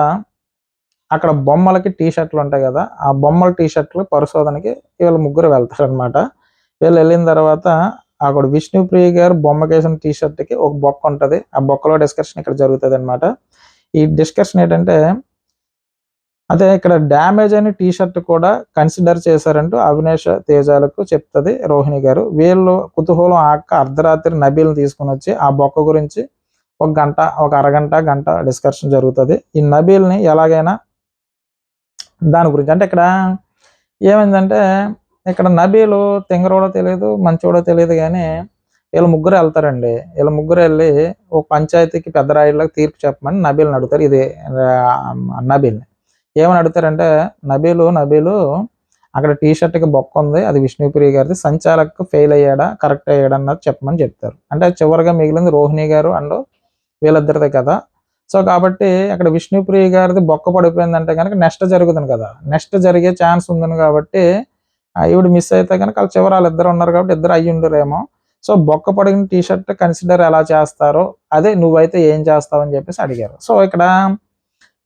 అక్కడ బొమ్మలకి టీ షర్ట్లు ఉంటాయి కదా, ఆ బొమ్మల టీ షర్ట్లు పరిశోధనకి వీళ్ళు ముగ్గురు వెళ్తారనమాట. వీళ్ళు వెళ్ళిన తర్వాత అక్కడ విష్ణుప్రియ గారు బొమ్మకేసిన టీ షర్ట్కి ఒక బొక్క ఉంటుంది. ఆ బొక్కలో డిస్కషన్ ఇక్కడ జరుగుతుంది అనమాట. ఈ డిస్కషన్ ఏంటంటే అదే ఇక్కడ డ్యామేజ్ అయిన టీ షర్ట్ కూడా కన్సిడర్ చేశారంటూ అవినాష్ తేజాలకు చెప్తుంది రోహిణి గారు. వీళ్ళు కుతూహలం అర్ధరాత్రి నబీల్ని తీసుకుని వచ్చి ఆ బొక్క గురించి ఒక అరగంట గంట డిస్కషన్ జరుగుతుంది. ఈ నబీల్ని ఎలాగైనా దాని గురించి, అంటే ఇక్కడ ఏమైందంటే ఇక్కడ నబీలు తింగరోడో తెలియదు, మంచోడో తెలియదు, కానీ వీళ్ళ ముగ్గురు వెళ్తారండి. వీళ్ళ ముగ్గురు వెళ్ళి ఒక పంచాయతీకి పెద్ద రాయిలకు తీర్పు చెప్పమని నబీల్ని అడుగుతారు. ఇది నబీల్ని ఏమని అడుగుతారంటే, నబీలు అక్కడ టీ షర్ట్కి బొక్క ఉంది, అది విష్ణుప్రియ గారిది, సంచాలక్ ఫెయిల్ అయ్యాడా కరెక్ట్ అయ్యాడా అన్నది చెప్పమని చెప్తారు. అంటే చివరిగా మిగిలింది రోహిణి గారు అండ్ వీళ్ళిద్దరిదే కదా. సో కాబట్టి అక్కడ విష్ణుప్రియ గారిది బొక్క పడిపోయిందంటే కనుక నెక్స్ట్ జరుగుతుంది కదా, నెక్స్ట్ జరిగే ఛాన్స్ ఉంది కాబట్టి ఈవిడ మిస్ అయితే కనుక వాళ్ళు చివరి వాళ్ళిద్దరు ఉన్నారు కాబట్టి ఇద్దరు అయ్యి ఉండరేమో. సో బొక్క పడిన టీ షర్ట్ కన్సిడర్ ఎలా చేస్తారో అదే నువ్వైతే ఏం చేస్తావు అని చెప్పేసి అడిగారు. సో ఇక్కడ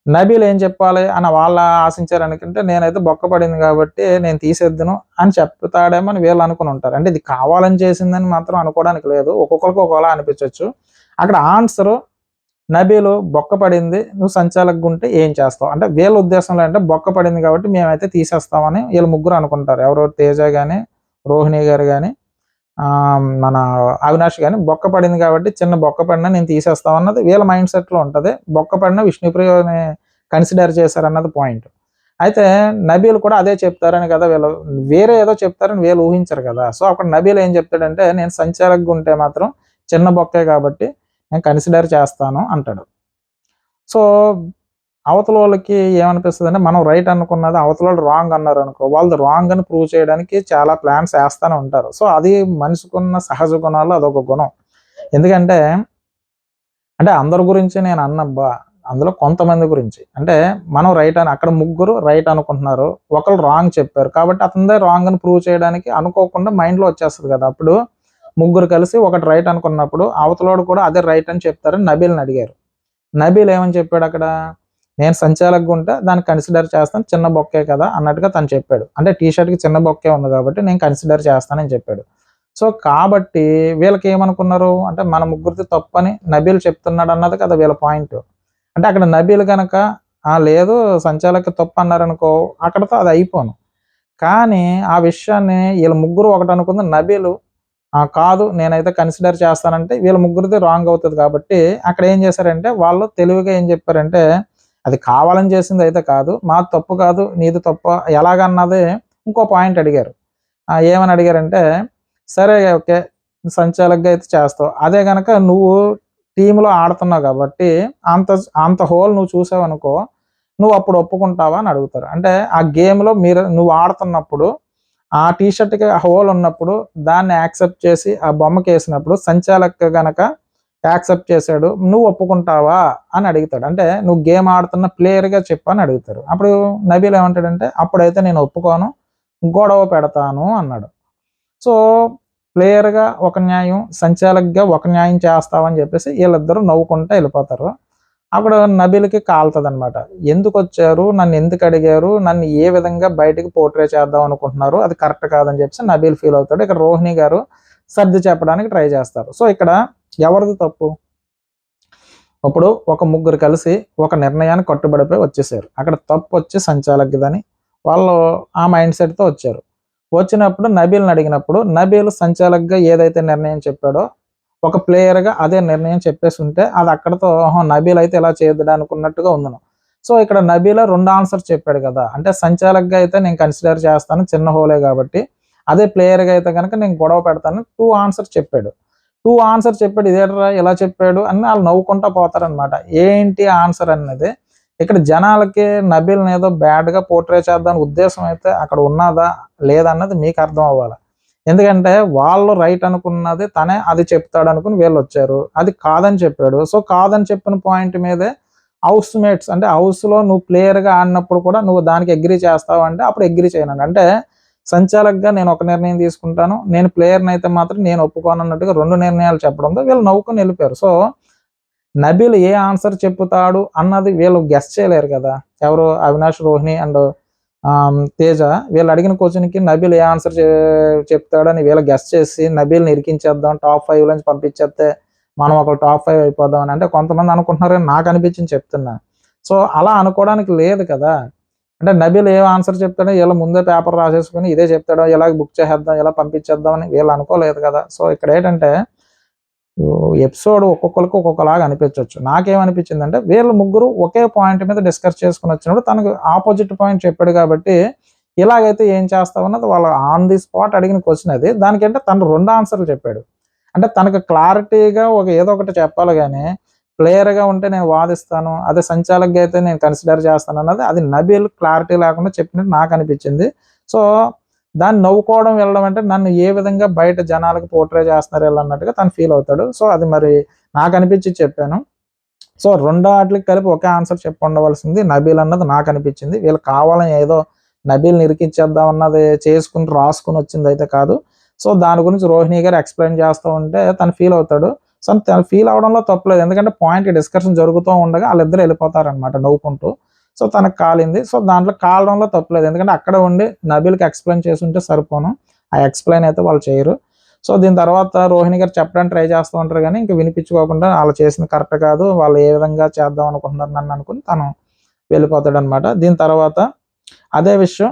నబీల్ ఏం చెప్పాలి అని వాళ్ళ ఆశించారు అనుకుంటే, నేనైతే బొక్క పడింది కాబట్టి నేను తీసేద్దును అని చెప్తాడేమో అని వీళ్ళు అనుకుని ఉంటారు. అంటే ఇది కావాలని చేసిందని మాత్రం అనుకోవడానికి లేదు, ఒక్కొక్కరికి ఒకలా అనిపించవచ్చు. అక్కడ ఆన్సరు నబీలు బొక్క పడింది, నువ్వు సంచాలకుగా ఉంటే ఏం చేస్తావు అంటే వీళ్ళ ఉద్దేశంలో అంటే బొక్క పడింది కాబట్టి మేమైతే తీసేస్తామని వీళ్ళు ముగ్గురు అనుకుంటారు. ఎవరో తేజ కానీ రోహిణి గారు కానీ మన అవినాష్ కానీ బొక్క పడింది కాబట్టి చిన్న బొక్క పడినా నేను తీసేస్తాం అన్నది వీళ్ళ మైండ్ సెట్లో ఉంటుంది. బొక్క పడిన విష్ణుప్రియని కన్సిడర్ చేశారన్నది పాయింట్. అయితే నబీలు కూడా అదే చెప్తారని కదా వీళ్ళు, వేరే ఏదో చెప్తారని వీళ్ళు ఊహించరు కదా. సో అక్కడ నబీలు ఏం చెప్తాడంటే, నేను సంచాలకుగా ఉంటే మాత్రం చిన్న బొక్కే కాబట్టి నేను కన్సిడర్ చేస్తాను అంటాడు. సో అవతల వాళ్ళకి ఏమనిపిస్తుంది అంటే, మనం రైట్ అనుకున్నది అవతల వాళ్ళు రాంగ్ అన్నారు అనుకో, వాళ్ళు రాంగ్ అని ప్రూవ్ చేయడానికి చాలా ప్లాన్స్ వేస్తూనే ఉంటారు. సో అది మనిషికున్న సహజ గుణాలు అదొక గుణం. ఎందుకంటే అంటే అందరి గురించి నేను అన్నబ్బా, అందులో కొంతమంది గురించి అంటే మనం రైట్ అని, అక్కడ ముగ్గురు రైట్ అనుకుంటున్నారు, ఒకరు రాంగ్ చెప్పారు కాబట్టి అతనిదే రాంగ్ అని ప్రూవ్ చేయడానికి అనుకోకుండా మైండ్లో వచ్చేస్తుంది కదా. అప్పుడు ముగ్గురు కలిసి ఒకటి రైట్ అనుకున్నప్పుడు అవతలోడు కూడా అదే రైట్ అని చెప్తారని నబీల్ని అడిగారు. నబీల్ ఏమని చెప్పాడు అక్కడ, నేను సంచాలకుగా ఉంటే దాన్ని కన్సిడర్ చేస్తాను, చిన్న బొక్కే కదా అన్నట్టుగా తను చెప్పాడు. అంటే టీ షర్ట్కి చిన్న బొక్కే ఉంది కాబట్టి నేను కన్సిడర్ చేస్తానని చెప్పాడు. సో కాబట్టి వీళ్ళకి ఏమనుకున్నారు అంటే, మన ముగ్గురిది తప్పు అని నబీల్ చెప్తున్నాడు అన్నది కదా వీళ్ళ పాయింట్. అంటే అక్కడ నబీల్ కనుక లేదు సంచాలక తప్పు అన్నారనుకో, అక్కడతో అది అయిపోను. కానీ ఆ విషయాన్ని వీళ్ళ ముగ్గురు ఒకటి అనుకుంది, నబీలు కాదు నేనైతే కన్సిడర్ చేస్తానంటే వీళ్ళ ముగ్గురిది రాంగ్ అవుతుంది. కాబట్టి అక్కడ ఏం చేశారంటే వాళ్ళు తెలివిగా ఏం చెప్పారంటే, అది కావాలని చేసింది అయితే కాదు, మాది తప్పు కాదు నీది తప్పు ఎలాగన్నది ఇంకో పాయింట్ అడిగారు. ఏమని అడిగారంటే, సరే ఓకే సంచాలకుగా అయితే చేస్తావు, అదే కనుక నువ్వు టీంలో ఆడుతున్నావు కాబట్టి అంత హోల్ నువ్వు చూసావు అనుకో, నువ్వు అప్పుడు ఒప్పుకుంటావా అని అడుగుతారు. అంటే ఆ గేమ్లో నువ్వు ఆడుతున్నప్పుడు ఆ టీషర్ట్కి హోల్ ఉన్నప్పుడు దాన్ని యాక్సెప్ట్ చేసి ఆ బొమ్మకి వేసినప్పుడు సంచాలక గనక యాక్సెప్ట్ చేశాడు, నువ్వు ఒప్పుకుంటావా అని అడుగుతాడు. అంటే నువ్వు గేమ్ ఆడుతున్న ప్లేయర్గా చెప్పని అడుగుతారు. అప్పుడు నబీల్ ఏమంటాడంటే, అప్పుడైతే నేను ఒప్పుకోను, గొడవ పెడతాను అన్నాడు. సో ప్లేయర్గా ఒక న్యాయం, సంచాలకుగా ఒక న్యాయం చేస్తావని చెప్పేసి వీళ్ళిద్దరూ నవ్వుకుంటూ వెళ్ళిపోతారు. అప్పుడు నబీల్కి కాలుతుంది అనమాట, ఎందుకు వచ్చారు, నన్ను ఎందుకు అడిగారు, నన్ను ఏ విధంగా బయటికి పోర్ట్రే చేద్దాం అనుకుంటున్నారు, అది కరెక్ట్ కాదని చెప్పేసి నబీల్ ఫీల్ అవుతాడు. ఇక్కడ రోహిణి గారు సర్ది చెప్పడానికి ట్రై చేస్తారు. సో ఇక్కడ ఎవరిది తప్పు, అప్పుడు ఒక ముగ్గురు కలిసి ఒక నిర్ణయాన్ని కట్టుబడిపోయి వచ్చేసారు. అక్కడ తప్పు వచ్చి సంచాలకుదని వాళ్ళు ఆ మైండ్ సెట్‌తో వచ్చారు. వచ్చినప్పుడు నబీల్‌ని అడిగినప్పుడు నబీల్ సంచాలకుగా ఏదైతే నిర్ణయం చెప్పాడో ఒక ప్లేయర్‌గా అదే నిర్ణయం చెప్పేసుంటే అది అక్కడితో ఆహా! నబీల్ అయితే ఇలా చేయొద్దురా అనుకున్నట్టుగా ఉందను. సో, ఇక్కడ నబీలే 2 ఆన్సర్స్ చెప్పాడు కదా! అంటే సంచాలకుగా అయితే నేను కన్సిడర్ చేస్తాను చిన్న హోలే కాబట్టి. అదే ప్లేయర్‌గా అయితే గనక నేను గొడవ పెడతాను 2 ఆన్సర్స్ చెప్పాడు. 2 ఆన్సర్స్ చెప్పాడు. ఇదేంట్రా ఇలా చెప్పాడు అని ఆళ్ళు నవ్వుకుంటా పోతారనమాట. ఏంటి ఆన్సర్ అన్నది ఇక్కడ జనాలకి నబీల్‌ని ఏదో బ్యాడ్‌గా పోర్ట్రే చేద్దాం ఉద్దేశం అయితే అక్కడ ఉన్నదా? లేదా? అన్నది మీకు అర్థం అవ్వాలి. ఎందుకంటే వాళ్ళు రైట్ అనుకున్నది తనే అది చెప్తాడనుకుని వీళ్ళొచ్చారు. అది కాదని చెప్పాడు. సో, కాదని చెప్పిన పాయింట్ మీదే హౌస్ మేట్స్ అంటే హౌస్‌లో నువ్వు ప్లేయర్‌గా ఆడినప్పుడు కూడా నువ్వు దానికి అగ్రీ చేస్తావా అంటే అప్పుడు అగ్రీ చేయనన్నాడు. అంటే సంచాలకుగా నేను ఒక నిర్ణయం తీసుకుంటాను. నేను ప్లేయర్‌నయితే మాత్రం నేను ఒప్పుకోనన్నట్టుగా 2 నిర్ణయాలు చెప్పడంతో వీళ్ళు నవ్వుకొని ఎళ్ళిపోయారు. సో, నబీల్ ఏ ఆన్సర్ చెప్పుతాడు అన్నది వీళ్ళు గెస్ చేయలేరు కదా! ఎవరు అవినాష్, రోహిణి అండ్ తేజ వీళ్ళు అడిగిన క్వెషన్‌కి నబీల్ ఏ ఆన్సర్ చెప్తాడని వీళ్ళు గెస్ చేసి నబీల్‌ని ఇరికించేద్దాం. టాప్ 5 లోంచి పంపించేస్తే మనం ఒక టాప్ 5 అయిపోదాం అని. అంటే కొంతమంది అనుకుంటున్నారు గాని నాకు అనిపించింది చెప్తున్నా. సో, అలా అనుకోవడానికి లేదు కదా! అంటే నబీల్ ఏ ఆన్సర్ చెప్తాడో ఈళ్ళు ముందే పేపర్ రాసేసుకొని ఇదే చెప్తాడు. ఇలాగ బుక్ చేసేద్దాం, ఇలా పంపించేద్దాం అని వీళ్ళు అనుకోలేదు కదా! సో, ఇక్కడేంటంటే ఎపిసోడ్ ఒక్కొక్కళ్ళకి ఒక్కొక్కలాగా అనిపించొచ్చు. నాకేమనిపించిందంటే వీళ్ళు ముగ్గురు ఒకే పాయింట్ మీద డిస్కస్ చేసుకొని వచ్చినప్పుడు తనకు ఆపోజిట్ పాయింట్ చెప్పాడు కాబట్టి, ఇలాగైతే ఏం చేస్తావన్నది వాళ్ళ ఆన్ ది స్పాట్ అడిగిన క్వెషన్ అది. దానికంటే తను 2 ఆన్సర్‌లు చెప్పాడు. అంటే తనకు క్లారిటీగా ఏదో ఒకటి చెప్పాలి గాని, ప్లేయర్‌గా ఉంటే నేను వాదిస్తాను. అదే సంచాలకుగా అయితే నేను కన్సిడర్ చేస్తానన్నది అది నబీల్ క్లారిటీ లేకుండా చెప్పినట్టు నాకనిపించింది. సో, దాన్ని నవ్వుకోవడం వెళ్ళడం అంటే నన్ను ఏ విధంగా బయట జనాలకు పోర్ట్రే చేస్తున్నారు ఈళ్ళన్నట్టుగా తను ఫీల్ అవుతాడు. సో, అది మరి నాకనిపించి చెప్పాను. సో, 2 ఆటిలకి కలిపి ఒకే ఆన్సర్ చెప్పుండవలసింది నబీల్ అన్నది నాకనిపించింది. వీళ్ళు కావాలని ఏదో నబీల్‌ని ఇరికించేద్దాం అన్నది చేసుకొని రాసుకొని వచ్చిందయితే కాదు. సో, దాని గురించి రోహిణి గారు ఎక్స్‌ప్లెయిన్ చేస్తూ ఉంటే తను ఫీల్ అవుతాడు. సో, తను ఫీల్ అవ్వడంలో తప్పులేదు. ఎందుకంటే పాయింట్ డిస్కషన్ జరుగుతూ ఉండగా ఆళ్ళిద్దరూ ఎళ్ళిపోతారనమాట నవ్వుకుంటూ. సో, తనకు కాలింది. సో, దాంట్లో కాలడంలో తప్పులేదు. ఎందుకంటే అక్కడే ఉండి నబీల్‌కి ఎక్స్‌ప్లెయిన్ చేసుంటే సరిపోను. ఆ ఎక్స్‌ప్లెయిన్ అయితే వాళ్ళు చేయరు. సో, దీని తర్వాత రోహిణి గారు చెప్పడానికి ట్రై చేస్తూ ఉంటారు గానీ, ఇంక వినిపించుకోకుండా ఆళ్ళు చేసింది కరెక్ట్ కాదు. వాళ్ళు ఏ విధంగా చేద్దాం అనుకుంటున్నారు నన్ననుకుని తను వెళ్ళిపోతాడనమాట. దీని తర్వాత అదే విషయం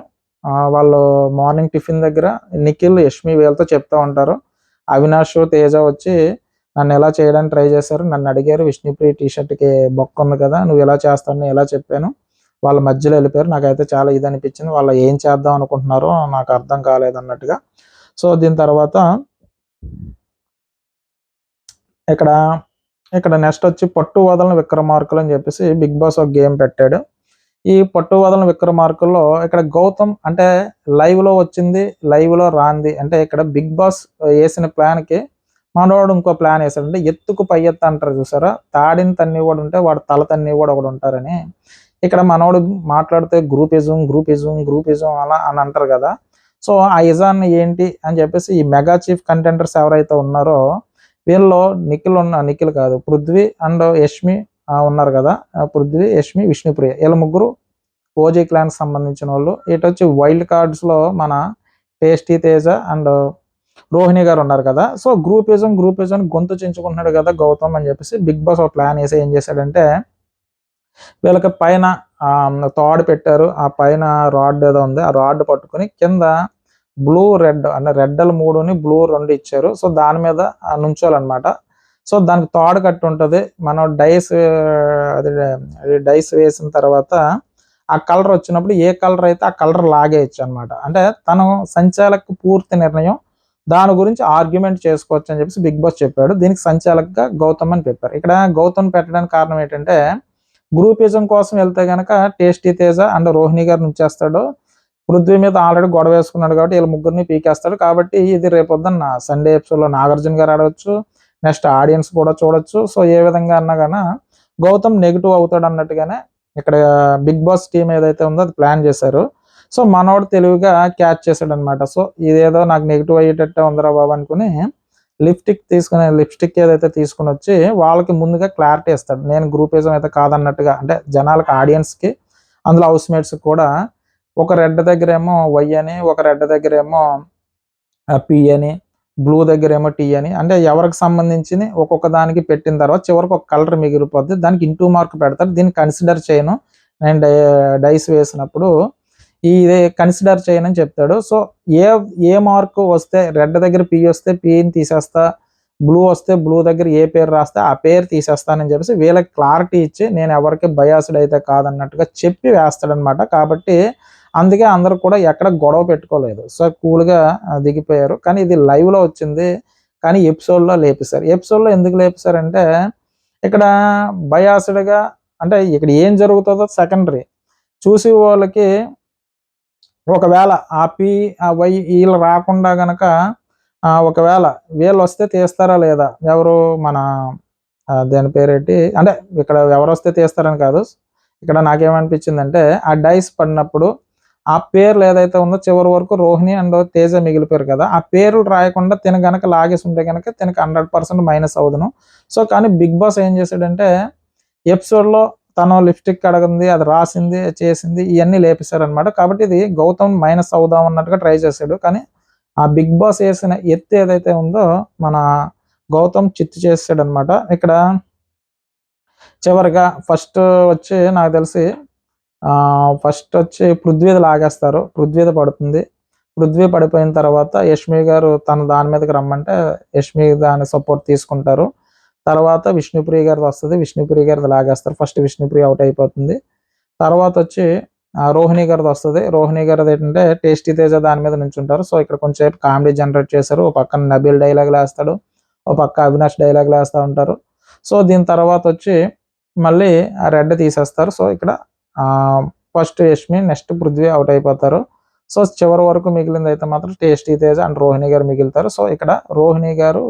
వాళ్ళు మార్నింగ్ టిఫిన్ దగ్గర నిఖిల్, యష్మి వీళ్ళతో చెప్తా ఉంటారు. అవినాష్, తేజ వచ్చి నన్నిలా చేయడానికి ట్రై చేశారు. నన్నడిగారు విష్ణుప్రియ టీ షర్ట్‌కి బొక్కుంది కదా! నువ్విలా చేస్తావని ఇలా చెప్పాను. వాళ్ళ మధ్యలో ఎళ్ళిపోయారు. నాకైతే చాలా ఇదనిపించింది. వాళ్ళు ఏం చేద్దాం అనుకుంటున్నారో నాకు అర్థం కాలేదన్నట్టుగా. సో, దీని తర్వాత ఇక్కడ, ఇక్కడ నెక్స్ట్ వచ్చి పట్టు వదలని విక్రమార్కులు అని చెప్పేసి బిగ్ బాస్ ఒక గేమ్ పెట్టాడు. ఈ పట్టు వదలని విక్రమార్కుల్లో ఇక్కడ గౌతమ్ అంటే లైవ్‌లో వచ్చింది, లైవ్‌లో రానిది అంటే ఇక్కడ బిగ్ బాస్ ఏసిన ప్లాన్‌కి మనోడు ఇంకో ప్లాన్ ఏసాడు. అంటే ఎత్తుకు పై ఎత్తు అంటారు చూసారా? తాడిని తన్నేవాడుంటే వాడు తల తన్నేవాడు ఒకడుంటారని. ఇక్కడ మనోడు మాట్లాడితే గ్రూపిజం, గ్రూపిజం, గ్రూపిజం అలా అని అంటారు కదా! సో, ఆ ఇజాన్ని ఏంటి అని చెప్పేసి ఈ మెగా చీఫ్ కంటెండర్స్ ఎవరైతే ఉన్నారో వీళ్ళలో నిఖిల్ కాదు పృథ్వీ అండ్ యష్మి ఉన్నారు కదా! పృథ్వీ, యష్మి, విష్ణుప్రియ ఈళ్ళ ముగ్గురు ఓజీ క్లాన్‌కి సంబంధించినోళ్ళు. ఇటొచ్చి వైల్డ్ కార్డ్స్‌లో మన టేస్టీ తేజ అండ్ రోహిణి గారు ఉన్నారు కదా! సో, గ్రూపిజం గొంతు చించుకుంటున్నాడు కదా గౌతమ్ అని చెప్పేసి బిగ్ బాస్ ఒక ప్లాన్ ఏసి ఏం చేశాడంటే వీళ్ళకి పైన తాడు పెట్టారు. ఆ పైన రాడ్ ఏదో ఉంది. ఆ రాడ్ పట్టుకొని కింద బ్లూ, రెడ్ అంటే రెడ్‌లు 3ని బ్లూ 2 ఇచ్చారు. సో, దాని మీద నుంచోలనమాట. సో, దానికి తాడు కట్టి ఉంటది. మనం అది డైస్ వేసిన తర్వాత ఆ కలర్ వచ్చినప్పుడు ఏ కలర్ అయితే ఆ కలర్ లాగేయొచ్చనమాట. అంటే తను సంచాలక్ పూర్తి నిర్ణయం. దాని గురించి ఆర్గ్యుమెంట్ చేసుకోవచ్చు అని చెప్పేసి బిగ్ బాస్ చెప్పాడు. దీనికి సంచాలక్‌గా గౌతమ్ అని పెట్టారు. ఇక్కడ గౌతమ్ పెట్టడానికి కారణం ఏంటంటే గ్రూపిజం కోసం వెళ్తే గనక టేస్టీ తేజ అండ్ రోహిణి గారిని ఉంచేస్తాడు. పృథ్వీ మీద ఆల్రెడీ గొడవ వేసుకున్నాడు కాబట్టి వీళ్ళ ముగ్గురిని పీకేస్తాడు. కాబట్టి ఇది రేపొద్దున్న సండే ఎపిసోడ్‌లో నాగార్జున గారు ఆడవచ్చు. నెక్స్ట్ ఆడియన్స్ కూడా చూడొచ్చు. సో, ఏ విధంగా అన్నా గాన గౌతమ్ నెగెటివ్ అవుతాడు అన్నట్టుగానే ఇక్కడ బిగ్ బాస్ టీమ్ ఏదైతే ఉందో అది ప్లాన్ చేశారు. సో, మనోడు తెలివిగా క్యాచ్ చేసాడనమాట. సో, ఇదేదో నాకు నెగెటివ్ అయ్యేటట్టే ఉందిరా బాబు అనుకుని లిప్‌స్టిక్ ఏదైతే తీసుకొనొచ్చి వాళ్ళకి ముందుగా క్లారిటీ ఇస్తాడు. నేను గ్రూపిజం అయితే కాదన్నట్టుగా అంటే జనాలకి ఆడియన్స్‌కి అందులో హౌస్‌మేట్స్‌కి కూడా ఒక రెడ్ దగ్గరేమో వై అని, ఒక రెడ్ దగ్గరేమో పి అని, బ్లూ దగ్గర ఏమో టీ అని, అంటే ఎవరికి సంబంధించి ఒక్కొక్క దానికి పెట్టిన తర్వాత చివరికి ఒక కలర్ మిగిలిపోద్ది, దానికి ఇంటూ మార్క్ పెడతారు. దీన్ని కన్సిడర్ చేయను నేను డైస్ వేసినప్పుడు, ఇదే కన్సిడర్ చేయనని చెప్తాడు. సో ఏ ఏ మార్క్ వస్తే రెడ్ దగ్గర పి వస్తే పిని తీసేస్తా, బ్లూ వస్తే బ్లూ దగ్గర ఏ పేరు రాస్తే ఆ పేరు తీసేస్తానని చెప్పేసి వీళ్ళకి క్లారిటీ ఇచ్చి, నేను ఎవరికి బయాస్డ్ అయితే కాదన్నట్టుగా చెప్పి వేస్తాడనమాట. కాబట్టి అందుకే అందరూ కూడా ఎక్కడ గొడవ పెట్టుకోలేదు. సో కూల్గా దిగిపోయారు. కానీ ఇది లైవ్లో వచ్చింది, కానీ ఎపిసోడ్లో లేపేశారు. ఎపిసోడ్లో ఎందుకు లేపేశారంటే ఇక్కడ బయాస్డ్గా, అంటే ఇక్కడ ఏం జరుగుతుందో సెకండరీ, చూసి వాళ్ళకి ఒకవేళ ఆ పి ఆ వై వీళ్ళు రాకుండా గనక ఒకవేళ వీళ్ళు వస్తే తీస్తారా లేదా, ఎవరు మన దాని పేరేంటి, అంటే ఇక్కడ ఎవరు వస్తే తీస్తారని కాదు, ఇక్కడ నాకేమనిపించిందంటే ఆ డైస్ పడినప్పుడు ఆ పేర్లు ఏదైతే ఉందో చివరి వరకు రోహిణి అండ్ తేజ మిగిలిపోయారు కదా, ఆ పేర్లు రాయకుండా తిన గనక లాగేసి ఉంటే కనుక తినక 100% మైనస్ అవుదును. సో కానీ బిగ్ బాస్ ఏం చేశాడంటే ఎపిసోడ్లో తను లిప్స్టిక్ అడగంది, అది రాసింది, చేసింది, ఇవన్నీ లేపేశారనమాట. కాబట్టి ఇది గౌతమ్ మైనస్ అవుదాం అన్నట్టుగా ట్రై చేశాడు. కానీ ఆ బిగ్ బాస్ వేసిన ఎత్తు ఏదైతే ఉందో మన గౌతమ్ చిత్తు చేసాడు అనమాట. ఇక్కడ చివరిగా ఫస్ట్ వచ్చి నాకు తెలిసి ఫస్ట్ వచ్చి పృథ్వీది లాగేస్తారు, పృథ్వీది పడుతుంది. పృథ్వీ పడిపోయిన తర్వాత యష్మి గారు తన దాని మీదకి రమ్మంటే యష్మి దాని సపోర్ట్ తీసుకుంటారు. తర్వాత విష్ణుప్రియ గారిది వస్తుంది, విష్ణుప్రియ గారిది లాగేస్తారు. ఫస్ట్ విష్ణుప్రియ అవుట్ అయిపోతుంది. తర్వాత వచ్చి రోహిణి గారిది వస్తుంది. రోహిణి గారిది ఏంటంటే టేస్టీ తేజ దాని మీద నుంచుంటారు. సో ఇక్కడ కొంచెంసేపు కామెడీ జనరేట్ చేశారు. ఓ పక్కన నబీల్ డైలాగ్ వేస్తాడు, ఓ పక్క అవినాష్ డైలాగ్ వేస్తూ ఉంటారు. సో దీని తర్వాత వచ్చి మళ్ళీ ఆ రెడ్ తీసేస్తారు. సో ఇక్కడ first Yashmi, next Prithvi out అయిపోతారు. సో చివరి వరకు మిగిలింది అయితే మాత్రం టేస్టీ తేజ అండ్ రోహిణి గారు మిగులుతారు. సో ఇక్కడ రోహిణి గారు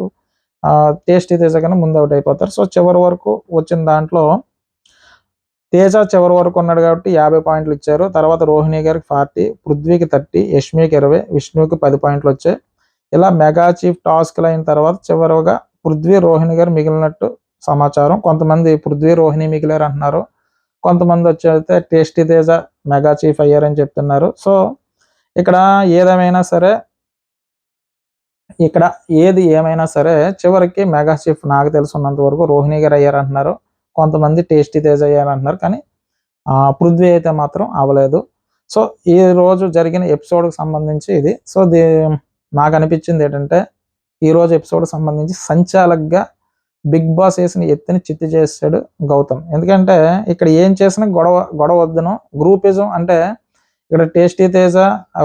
టేస్టీ తేజ కన్నా ముందు అవుట్ అయిపోతారు. సో చివరి వరకు వచ్చిన దాంట్లో తేజ చివరి వరకు ఉన్నాడు కాబట్టి 50 పాయింట్లు ఇచ్చారు. తర్వాత రోహిణి గారికి 40, పృథ్వీకి 30, యష్మికి 20, విష్ణుకి 10 పాయింట్లు వచ్చాయి. ఇలా మెగా చీఫ్ టాస్క్లు అయిన తర్వాత చివరిగా పృథ్వీ, రోహిణి గారు మిగిలినట్టు సమాచారం. కొంతమంది పృథ్వీ, రోహిణి మిగిలారు అంటున్నారు, కొంతమంది వచ్చి టేస్టీ తేజ మెగా చీఫ్ అయ్యారని చెప్తున్నారు. సో ఇక్కడ ఏదేమైనా సరే, ఇక్కడ ఏది ఏమైనా సరే చివరికి మెగా చీఫ్ నాకు తెలుసున్నంత వరకు రోహిణి గారు అయ్యారంటున్నారు, కొంతమంది టేస్టీ తేజ అయ్యారంటున్నారు, కానీ పృథ్వీ అయితే మాత్రం అవ్వలేదు. సో ఈ రోజు జరిగిన ఎపిసోడ్కి సంబంధించి ఇది. సో నాకు అనిపించింది ఏంటంటే ఈరోజు ఎపిసోడ్కి సంబంధించి సంచాలకుగా బిగ్ బాస్ వేసిన ఎత్తుని చిత్తు చేసాడు గౌతమ్. ఎందుకంటే ఇక్కడ ఏం చేసినా గొడవ వద్దును, గ్రూపిజం అంటే ఇక్కడ టేస్టీ తేజ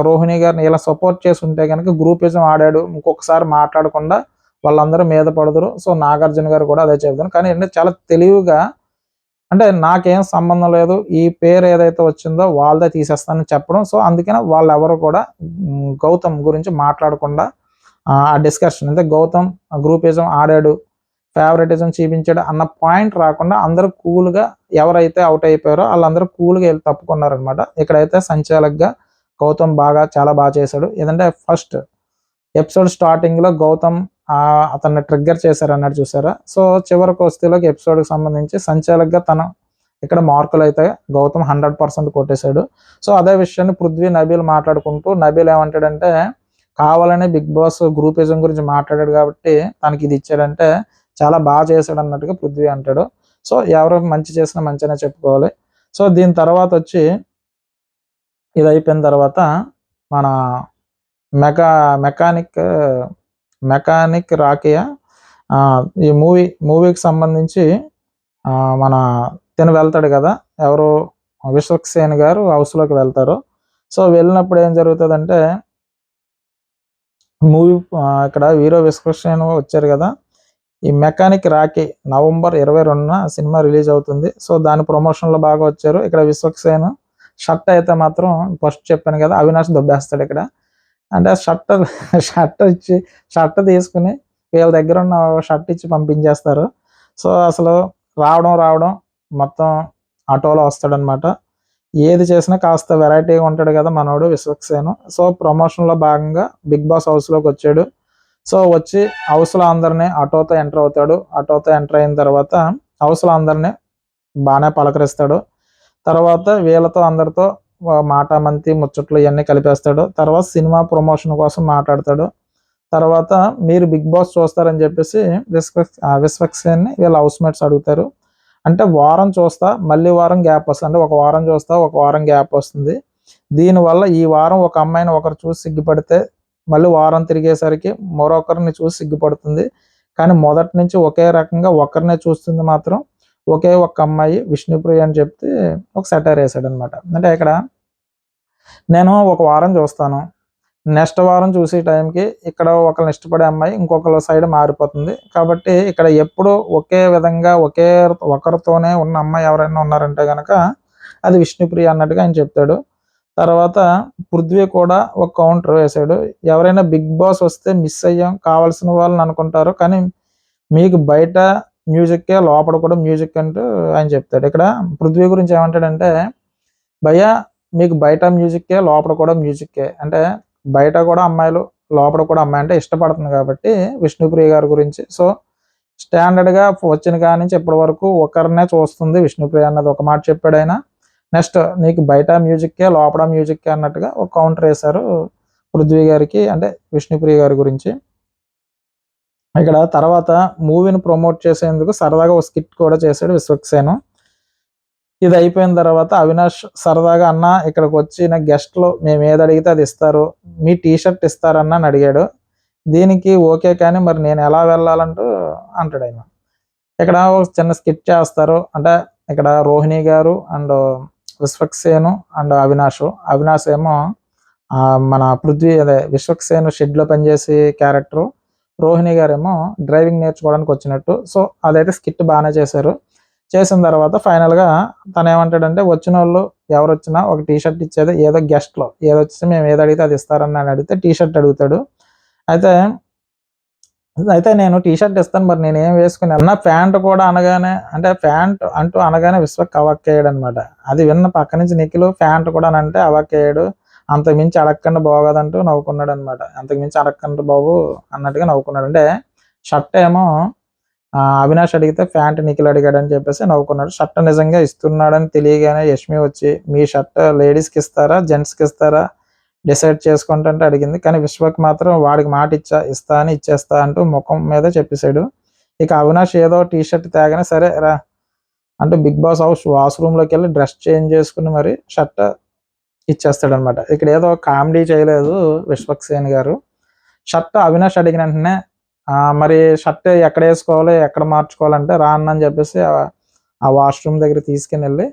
రోహిణి గారిని ఇలా సపోర్ట్ చేసి ఉంటే కనుక గ్రూపిజం ఆడాడు, ఇంకొకసారి మాట్లాడకుండా వాళ్ళందరూ మీద పడదురు. సో నాగార్జున గారు కూడా అదే చెప్తాను. కానీ ఏంటంటే చాలా తెలివిగా, అంటే నాకేం సంబంధం లేదు, ఈ పేరు ఏదైతే వచ్చిందో వాళ్ళదే తీసేస్తానని చెప్పడం. సో అందుకనే వాళ్ళెవరు కూడా గౌతమ్ గురించి మాట్లాడకుండా ఆ డిస్కషన్, అంటే గౌతమ్ గ్రూపిజం ఆడాడు, ఫేవరెటిజం చూపించాడు అన్న పాయింట్ రాకుండా అందరూ కూల్గా ఎవరైతే అవుట్ అయిపోయారో వాళ్ళందరూ కూల్గా వెళ్ళి తప్పుకున్నారనమాట. ఇక్కడైతే సంచాలకుగా గౌతమ్ చాలా బాగా చేశాడు. ఏదంటే ఫస్ట్ ఎపిసోడ్ స్టార్టింగ్లో గౌతమ్ అతన్ని ట్రిగ్గర్ చేశారు అన్నట్టు చూసారా. సో చివరికి వస్తేలోకి ఎపిసోడ్కి సంబంధించి సంచాలకుగా ఇక్కడ మార్కులు అయితే గౌతమ్ 100% కొట్టేశాడు. సో అదే విషయాన్ని పృథ్వీ, నబీల్ మాట్లాడుకుంటూ, నబీల్ ఏమంటాడంటే కావాలనే బిగ్ బాస్ గ్రూపిజం గురించి మాట్లాడాడు కాబట్టి తనకి ఇది ఇచ్చాడంటే చాలా బాగా చేశాడు అన్నట్టుగా పృథ్వీ అంటాడు. సో ఎవరు మంచి చేసినా మంచిగానే చెప్పుకోవాలి. సో దీని తర్వాత వచ్చి ఇది అయిపోయిన తర్వాత మన మెకానిక్ రాకియా ఈ మూవీకి సంబంధించి మన తిను వెళ్తాడు కదా, ఎవరు విశ్వక్సేన్ గారు హౌస్లోకి వెళ్తారు. సో వెళ్ళినప్పుడు ఏం జరుగుతుందంటే మూవీ ఇక్కడ హీరో విశ్వక్సేన్ వచ్చారు కదా, ఈ మెకానిక్ రాకీ నవంబర్ 22న సినిమా రిలీజ్ అవుతుంది. సో దాని ప్రమోషన్లో బాగా వచ్చారు. ఇక్కడ విశ్వక్సేన్ షర్ట్ అయితే మాత్రం ఫస్ట్ చెప్పాను కదా అవినాష్ దొబ్బేస్తాడు ఇక్కడ. అంటే షర్ట్ తీసుకుని వీళ్ళ దగ్గర ఉన్న షర్ట్ ఇచ్చి పంపించేస్తారు. సో అసలు రావడం మొత్తం ఆటోలో వస్తాడనమాట. ఏది చేసినా కాస్త వెరైటీగా ఉంటాడు కదా మనోడు విశ్వక్సేన్. సో ప్రమోషన్లో భాగంగా బిగ్ బాస్ హౌస్లోకి వచ్చాడు. సో వచ్చి హౌస్లో అందరినీ ఆటోతో ఎంటర్ అవుతాడు. ఆటోతో ఎంటర్ అయిన తర్వాత హౌస్లో అందరినీ బాగానే పలకరిస్తాడు. తర్వాత వీళ్ళతో అందరితో మాట మంతి ముచ్చట్లు ఇవన్నీ కలిపేస్తాడు. తర్వాత సినిమా ప్రమోషన్ కోసం మాట్లాడతాడు. తర్వాత మీరు బిగ్ బాస్ చూస్తారని చెప్పేసి విశ్వక్సేన్ని వీళ్ళ హౌస్ మేట్స్ అడుగుతారు. అంటే వారం చూస్తా, మళ్ళీ వారం గ్యాప్ వస్తుంది. అంటే ఒక వారం చూస్తా, ఒక వారం గ్యాప్ వస్తుంది. దీనివల్ల ఈ వారం ఒక అమ్మాయిని ఒకరు చూసి సిగ్గుపడితే మళ్ళీ వారం తిరిగేసరికి మరొకరిని చూసి సిగ్గుపడుతుంది. కానీ మొదటి నుంచి ఒకే రకంగా ఒకరినే చూస్తుంది మాత్రం ఒకే ఒక్క అమ్మాయి విష్ణుప్రియ అని చెప్తే ఒక సెటైర్ వేసాడనమాట. అంటే ఇక్కడ నేను ఒక వారం చూస్తాను, నెక్స్ట్ వారం చూసే టైంకి ఇక్కడ ఒకరిని ఇష్టపడే అమ్మాయి ఇంకొకరి సైడ్ మారిపోతుంది. కాబట్టి ఇక్కడ ఎప్పుడు ఒకే విధంగా ఒకరితోనే ఉన్న అమ్మాయి ఎవరైనా ఉన్నారంటే కనుక అది విష్ణుప్రియ అన్నట్టుగా ఆయన చెప్తాడు. తర్వాత పృథ్వీ కూడా ఒక కౌంటర్ వేశాడు. ఎవరైనా బిగ్ బాస్ వస్తే మిస్ అయ్యాం కావాల్సిన వాళ్ళని అనుకుంటారు, కానీ మీకు బయట మ్యూజిక్కే లోపల కూడా మ్యూజిక్ అంటూ ఆయన చెప్తాడు. ఇక్కడ పృథ్వీ గురించి ఏమంటాడంటే, భయ్యా మీకు బయట మ్యూజిక్కే లోపల కూడా మ్యూజిక్కే, అంటే బయట కూడా అమ్మాయిలు లోపల కూడా అమ్మాయి అంటే ఇష్టపడుతుంది కాబట్టి విష్ణుప్రియ గారి గురించి. సో స్టాండర్డ్గా వచ్చిన కాడి నుంచి ఇప్పటి వరకు ఒకరినే చూస్తుంది విష్ణుప్రియ అన్నది ఒక మాట చెప్పాడు ఆయన. నెక్స్ట్ నీకు బయట మ్యూజిక్కే లోపల మ్యూజిక్కే అన్నట్టుగా ఒక కౌంటర్ వేశారు పృథ్వీ గారికి, అంటే విష్ణుప్రియ గారి గురించి. ఇక్కడ తర్వాత మూవీని ప్రమోట్ చేసేందుకు సరదాగా ఒక స్కిట్ కూడా చేశాడు విశ్వక్సేను. ఇది అయిపోయిన తర్వాత అవినాష్ సరదాగా అన్న ఇక్కడికి వచ్చిన గెస్ట్లు మేము ఏది అడిగితే అది ఇస్తారు, మీ టీషర్ట్ ఇస్తారన్న అని అడిగాడు. దీనికి ఓకే, కానీ మరి నేను ఎలా వెళ్ళాలంటూ అంటాడు ఆయన. ఇక్కడ ఒక చిన్న స్కిట్ చేస్తారు. అంటే ఇక్కడ రోహిణి గారు అండ్ విశ్వక్సేను అండ్ అవినాష్ ఏమో మన పృథ్వీ అదే విశ్వక్సేను షెడ్లో పనిచేసే క్యారెక్టరు, రోహిణి గారేమో డ్రైవింగ్ నేర్చుకోవడానికి వచ్చినట్టు. సో అదైతే స్కిట్ బాగానే చేశారు. చేసిన తర్వాత ఫైనల్గా తను ఏమంటాడంటే, వచ్చిన వాళ్ళు ఎవరు వచ్చినా ఒక టీషర్ట్ ఇచ్చేది ఏదో గెస్ట్లో ఏదో వచ్చి మేము ఏది అడిగితే అది ఇస్తారని అని అడిగితే టీషర్ట్ అడుగుతాడు. అయితే నేను టీషర్ట్ ఇస్తాను, మరి నేను ఏం వేసుకుని అన్న ప్యాంట్ కూడా అనగానే, అంటే ప్యాంట్ అంటూ అనగానే విశ్వక్ అవాక్కయ్యాడు అనమాట. అది విన్న పక్క నుంచి నిఖిల్ ప్యాంట్ కూడా అని అంటే అవాక్కయ్యాడు. అంతకుమించి అడగకుండా బాగోదంటూ నవ్వుకున్నాడు అనమాట. అంతకుమించి అడగకుండా బాబు అన్నట్టుగా నవ్వుకున్నాడు. అంటే షర్ట్ ఏమో అవినాష్ అడిగితే ప్యాంట్ నిఖిల్ అడిగాడు అని చెప్పేసి నవ్వుకున్నాడు. షర్ట్ నిజంగా ఇస్తున్నాడని తెలియగానే యష్మి వచ్చి మీ షర్ట్ లేడీస్కి ఇస్తారా జెంట్స్కి ఇస్తారా డిసైడ్ చేసుకుంటే అడిగింది. కానీ విశ్వక్ మాత్రం వాడికి మాట ఇస్తా అని ఇచ్చేస్తా అంటూ ముఖం మీద చెప్పేశాడు. ఇక అవినాష్ ఏదో టీ షర్ట్ తేగానే సరే రా అంటూ బిగ్ బాస్ హౌస్ వాష్రూమ్లోకి వెళ్ళి డ్రెస్ చేంజ్ చేసుకుని మరి షర్ట్ ఇచ్చేస్తాడనమాట. ఇక్కడ ఏదో కామెడీ చేయలేదు విశ్వక్సేన్ గారు. షర్ట్ అవినాష్ అడిగిన వెంటనే మరి షర్ట్ ఎక్కడ వేసుకోవాలి ఎక్కడ మార్చుకోవాలంటే రా అన్న చెప్పేసి ఆ వాష్రూమ్ దగ్గర తీసుకుని వెళ్ళి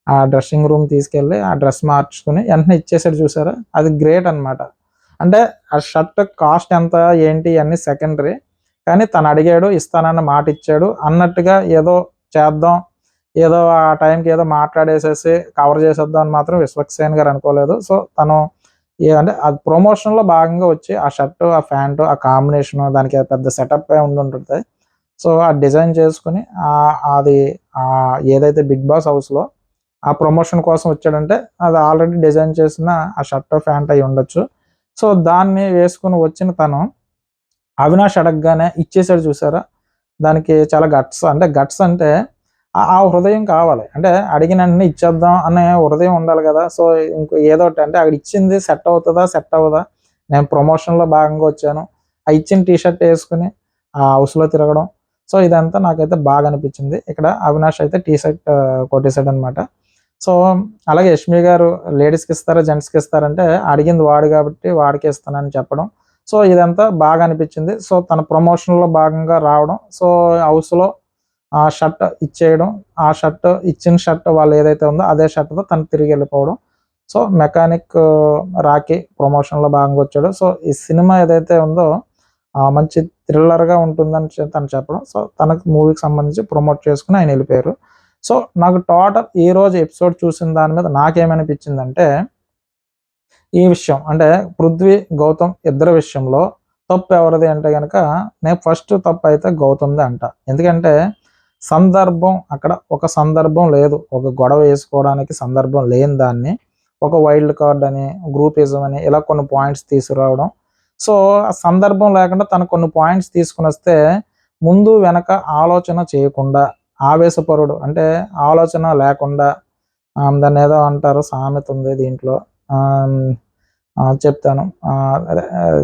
ఆ డ్రెస్సింగ్ రూమ్ తీసుకెళ్ళి ఆ డ్రెస్ మార్చుకుని వెంటనే ఇచ్చేసాడు. చూసారా, అది గ్రేట్ అనమాట. అంటే ఆ షర్ట్ కాస్ట్ ఎంత ఏంటి అన్నీ సెకండరీ, కానీ తను అడిగాడు ఇస్తానన్న మాట ఇచ్చాడు అన్నట్టుగా ఏదో చేద్దాం, ఏదో ఆ టైంకి ఏదో మాట్లాడేసేసి కవర్ చేసేద్దాం అని మాత్రం విశ్వక్సేన్ గారు అనుకోలేదు. సో తను అంటే అది ప్రమోషన్లో భాగంగా వచ్చి ఆ షర్టు ఆ ప్యాంటు ఆ కాంబినేషను దానికి పెద్ద సెటప్ ఉంటుంటుంది. సో ఆ డిజైన్ చేసుకుని అది ఏదైతే బిగ్ బాస్ హౌస్లో ఆ ప్రమోషన్ కోసం వచ్చాడంటే అది ఆల్రెడీ డిజైన్ చేసిన ఆ షర్ట్ ప్యాంట్ అయి ఉండొచ్చు. సో దాన్ని వేసుకుని వచ్చిన తను అవినాష్ అడగగానే ఇచ్చేసాడు. చూసారా, దానికి చాలా గట్స్ అంటే ఆ హృదయం కావాలి. అంటే అడిగిన వెంటనే ఇచ్చేద్దాం అనే హృదయం ఉండాలి కదా. సో ఇంకో ఏదో అంటే అక్కడ ఇచ్చింది సెట్ అవుతుందా సెట్ అవ్వదా, నేను ప్రమోషన్లో భాగంగా వచ్చాను, ఆ ఇచ్చిన టీషర్ట్ వేసుకుని ఆ హౌస్లో తిరగడం, సో ఇదంతా నాకైతే బాగా అనిపించింది. ఇక్కడ అవినాష్ అయితే టీషర్ట్ కొట్టేశాడు అనమాట. సో అలాగే యష్మి గారు లేడీస్కి ఇస్తారా జెంట్స్కి ఇస్తారంటే అడిగింది వాడు కాబట్టి వాడికి ఇస్తానని చెప్పడం, సో ఇదంతా బాగా అనిపించింది. సో తన ప్రమోషన్లో భాగంగా రావడం, సో హౌస్లో ఆ షర్ట్ ఇచ్చేయడం, ఆ షర్ట్ ఇచ్చిన షర్ట్ వాళ్ళు ఏదైతే ఉందో అదే షర్ట్తో తను తిరిగి వెళ్ళిపోవడం. సో మెకానిక్ రాకీ ప్రమోషన్లో భాగంగా వచ్చాడు. సో ఈ సినిమా ఏదైతే ఉందో మంచి థ్రిల్లర్గా ఉంటుందని తను చెప్పడం, సో తనకు మూవీకి సంబంధించి ప్రమోట్ చేసుకుని ఆయన వెళ్ళిపోయారు. సో నాకు టోటల్ ఈరోజు ఎపిసోడ్ చూసిన దాని మీద నాకేమనిపించిందంటే, ఈ విషయం అంటే పృథ్వీ గౌతమ్ ఇద్దరు విషయంలో తప్పు ఎవరిది అంటే కనుక నేను ఫస్ట్ తప్పు అయితే గౌతమ్దే అంట. ఎందుకంటే సందర్భం అక్కడ ఒక సందర్భం లేదు, ఒక గొడవ వేసుకోవడానికి సందర్భం లేని దాన్ని ఒక వైల్డ్ కార్డ్ అని గ్రూపిజం అని ఇలా కొన్ని పాయింట్స్ తీసుకురావడం. సో ఆ సందర్భం లేకుండా తను కొన్ని పాయింట్స్ తీసుకుని వస్తే ముందు వెనక ఆలోచన చేయకుండా ఆవేశపరుడు అంటే ఆలోచన లేకుండా దాన్ని ఏదో అంటారు సామెత ఉంది దీంట్లో, చెప్తాను. అదే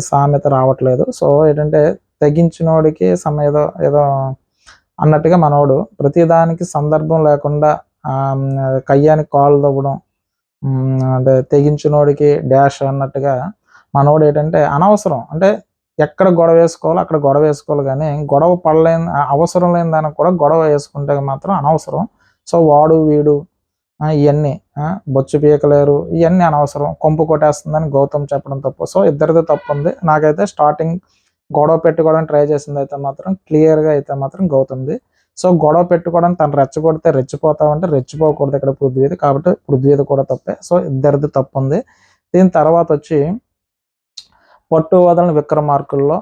సామెత రావట్లేదు. సో ఏంటంటే తెగించినోడికి ఏదో ఏదో అన్నట్టుగా మనోడు ప్రతిదానికి సందర్భం లేకుండా కయ్యానికి కాళ్ళు తవ్వడం, అంటే తెగించినోడికి డాష్ అన్నట్టుగా మనోడు ఏంటంటే అనవసరం, అంటే ఎక్కడ గొడవ వేసుకోవాలో అక్కడ గొడవ వేసుకోవాలి, కానీ గొడవ పడలేని అవసరం లేని దానికి కూడా గొడవ వేసుకుంటే మాత్రం అనవసరం. సో వాడు వీడు ఇవన్నీ బొచ్చు పీకలేరు, ఇవన్నీ అనవసరం. కొంపు కొట్టేస్తుందని గౌతమ్ చెప్పడం తప్పు. సో ఇద్దరిది తప్పు ఉంది. నాకైతే స్టార్టింగ్ గొడవ పెట్టుకోవడానికి ట్రై చేసింది అయితే మాత్రం క్లియర్గా అయితే మాత్రం గౌతమ్ది. సో గొడవ పెట్టుకోవడానికి తను రెచ్చగొడితే రెచ్చిపోతామంటే రెచ్చిపోకూడదు ఇక్కడ పృథ్వీది, కాబట్టి పృథ్వీది కూడా తప్పే. సో ఇద్దరిది తప్పు ఉంది. దీని తర్వాత వచ్చి పట్టు వదలని విక్రమార్కుల్లో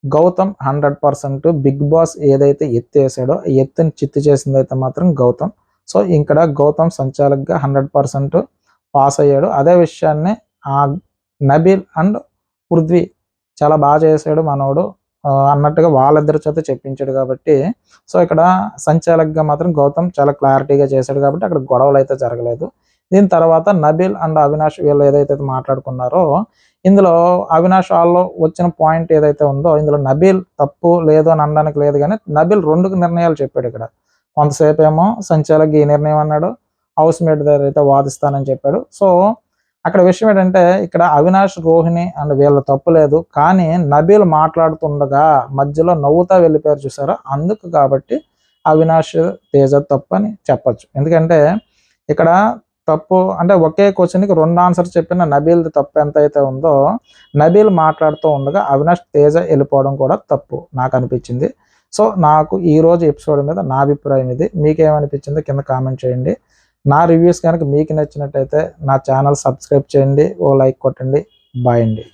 గౌతమ్ 100%. బిగ్ బాస్ ఏదైతే ఎత్తు వేసాడో ఎత్తుని చిత్తు చేసింది అయితే మాత్రం గౌతమ్. సో ఇక్కడ గౌతమ్ సంచాలకుగా 100% పాస్ అయ్యాడు. అదే విషయాన్ని నబీల్ అండ్ పృథ్వీ చాలా బాగా చేశాడు మనోడు అన్నట్టుగా వాళ్ళిద్దరి చేత చెప్పించాడు కాబట్టి, సో ఇక్కడ సంచాలకుగా మాత్రం గౌతమ్ చాలా క్లారిటీగా చేశాడు కాబట్టి అక్కడ గొడవలు అయితే జరగలేదు. దీని తర్వాత నబీల్ అండ్ అవినాష్ వీళ్ళు ఏదైతే మాట్లాడుకున్నారో, ఇందులో అవినాష్ వాళ్ళు వచ్చిన పాయింట్ ఏదైతే ఉందో ఇందులో నబీల్ తప్పు లేదు అని అనడానికి లేదు, కానీ నబీల్ 2 నిర్ణయాలు చెప్పాడు ఇక్కడ. కొంతసేపు ఏమో సంచాలక్ ఈ నిర్ణయం అన్నాడు, హౌస్ మేట్ దగ్గర అయితే వాదిస్తానని చెప్పాడు. సో అక్కడ విషయం ఏంటంటే ఇక్కడ అవినాష్, రోహిణి అండ్ వీళ్ళ తప్పు లేదు, కానీ నబీల్ మాట్లాడుతుండగా మధ్యలో నవ్వుతా వెళ్ళిపోయారు చూసారా, అందుకు కాబట్టి అవినాష్, తేజ తప్పు అని చెప్పచ్చు. ఎందుకంటే ఇక్కడ తప్పు అంటే ఒకే క్వశ్చన్కి 2 ఆన్సర్స్ చెప్పిన నబీల్ది తప్పు ఎంత అయితే ఉందో, నబీల్ మాట్లాడుతూ ఉండగా అవినాష్, తేజ వెళ్ళిపోవడం కూడా తప్పు నాకు అనిపించింది. సో నాకు ఈరోజు ఎపిసోడ్ మీద నా అభిప్రాయం ఇది. మీకేమనిపించిందో కింద కామెంట్ చేయండి. నా రివ్యూస్ కనుక మీకు నచ్చినట్టయితే నా ఛానల్ సబ్స్క్రైబ్ చేయండి, ఓ లైక్ కొట్టండి. బాయ్ అండి.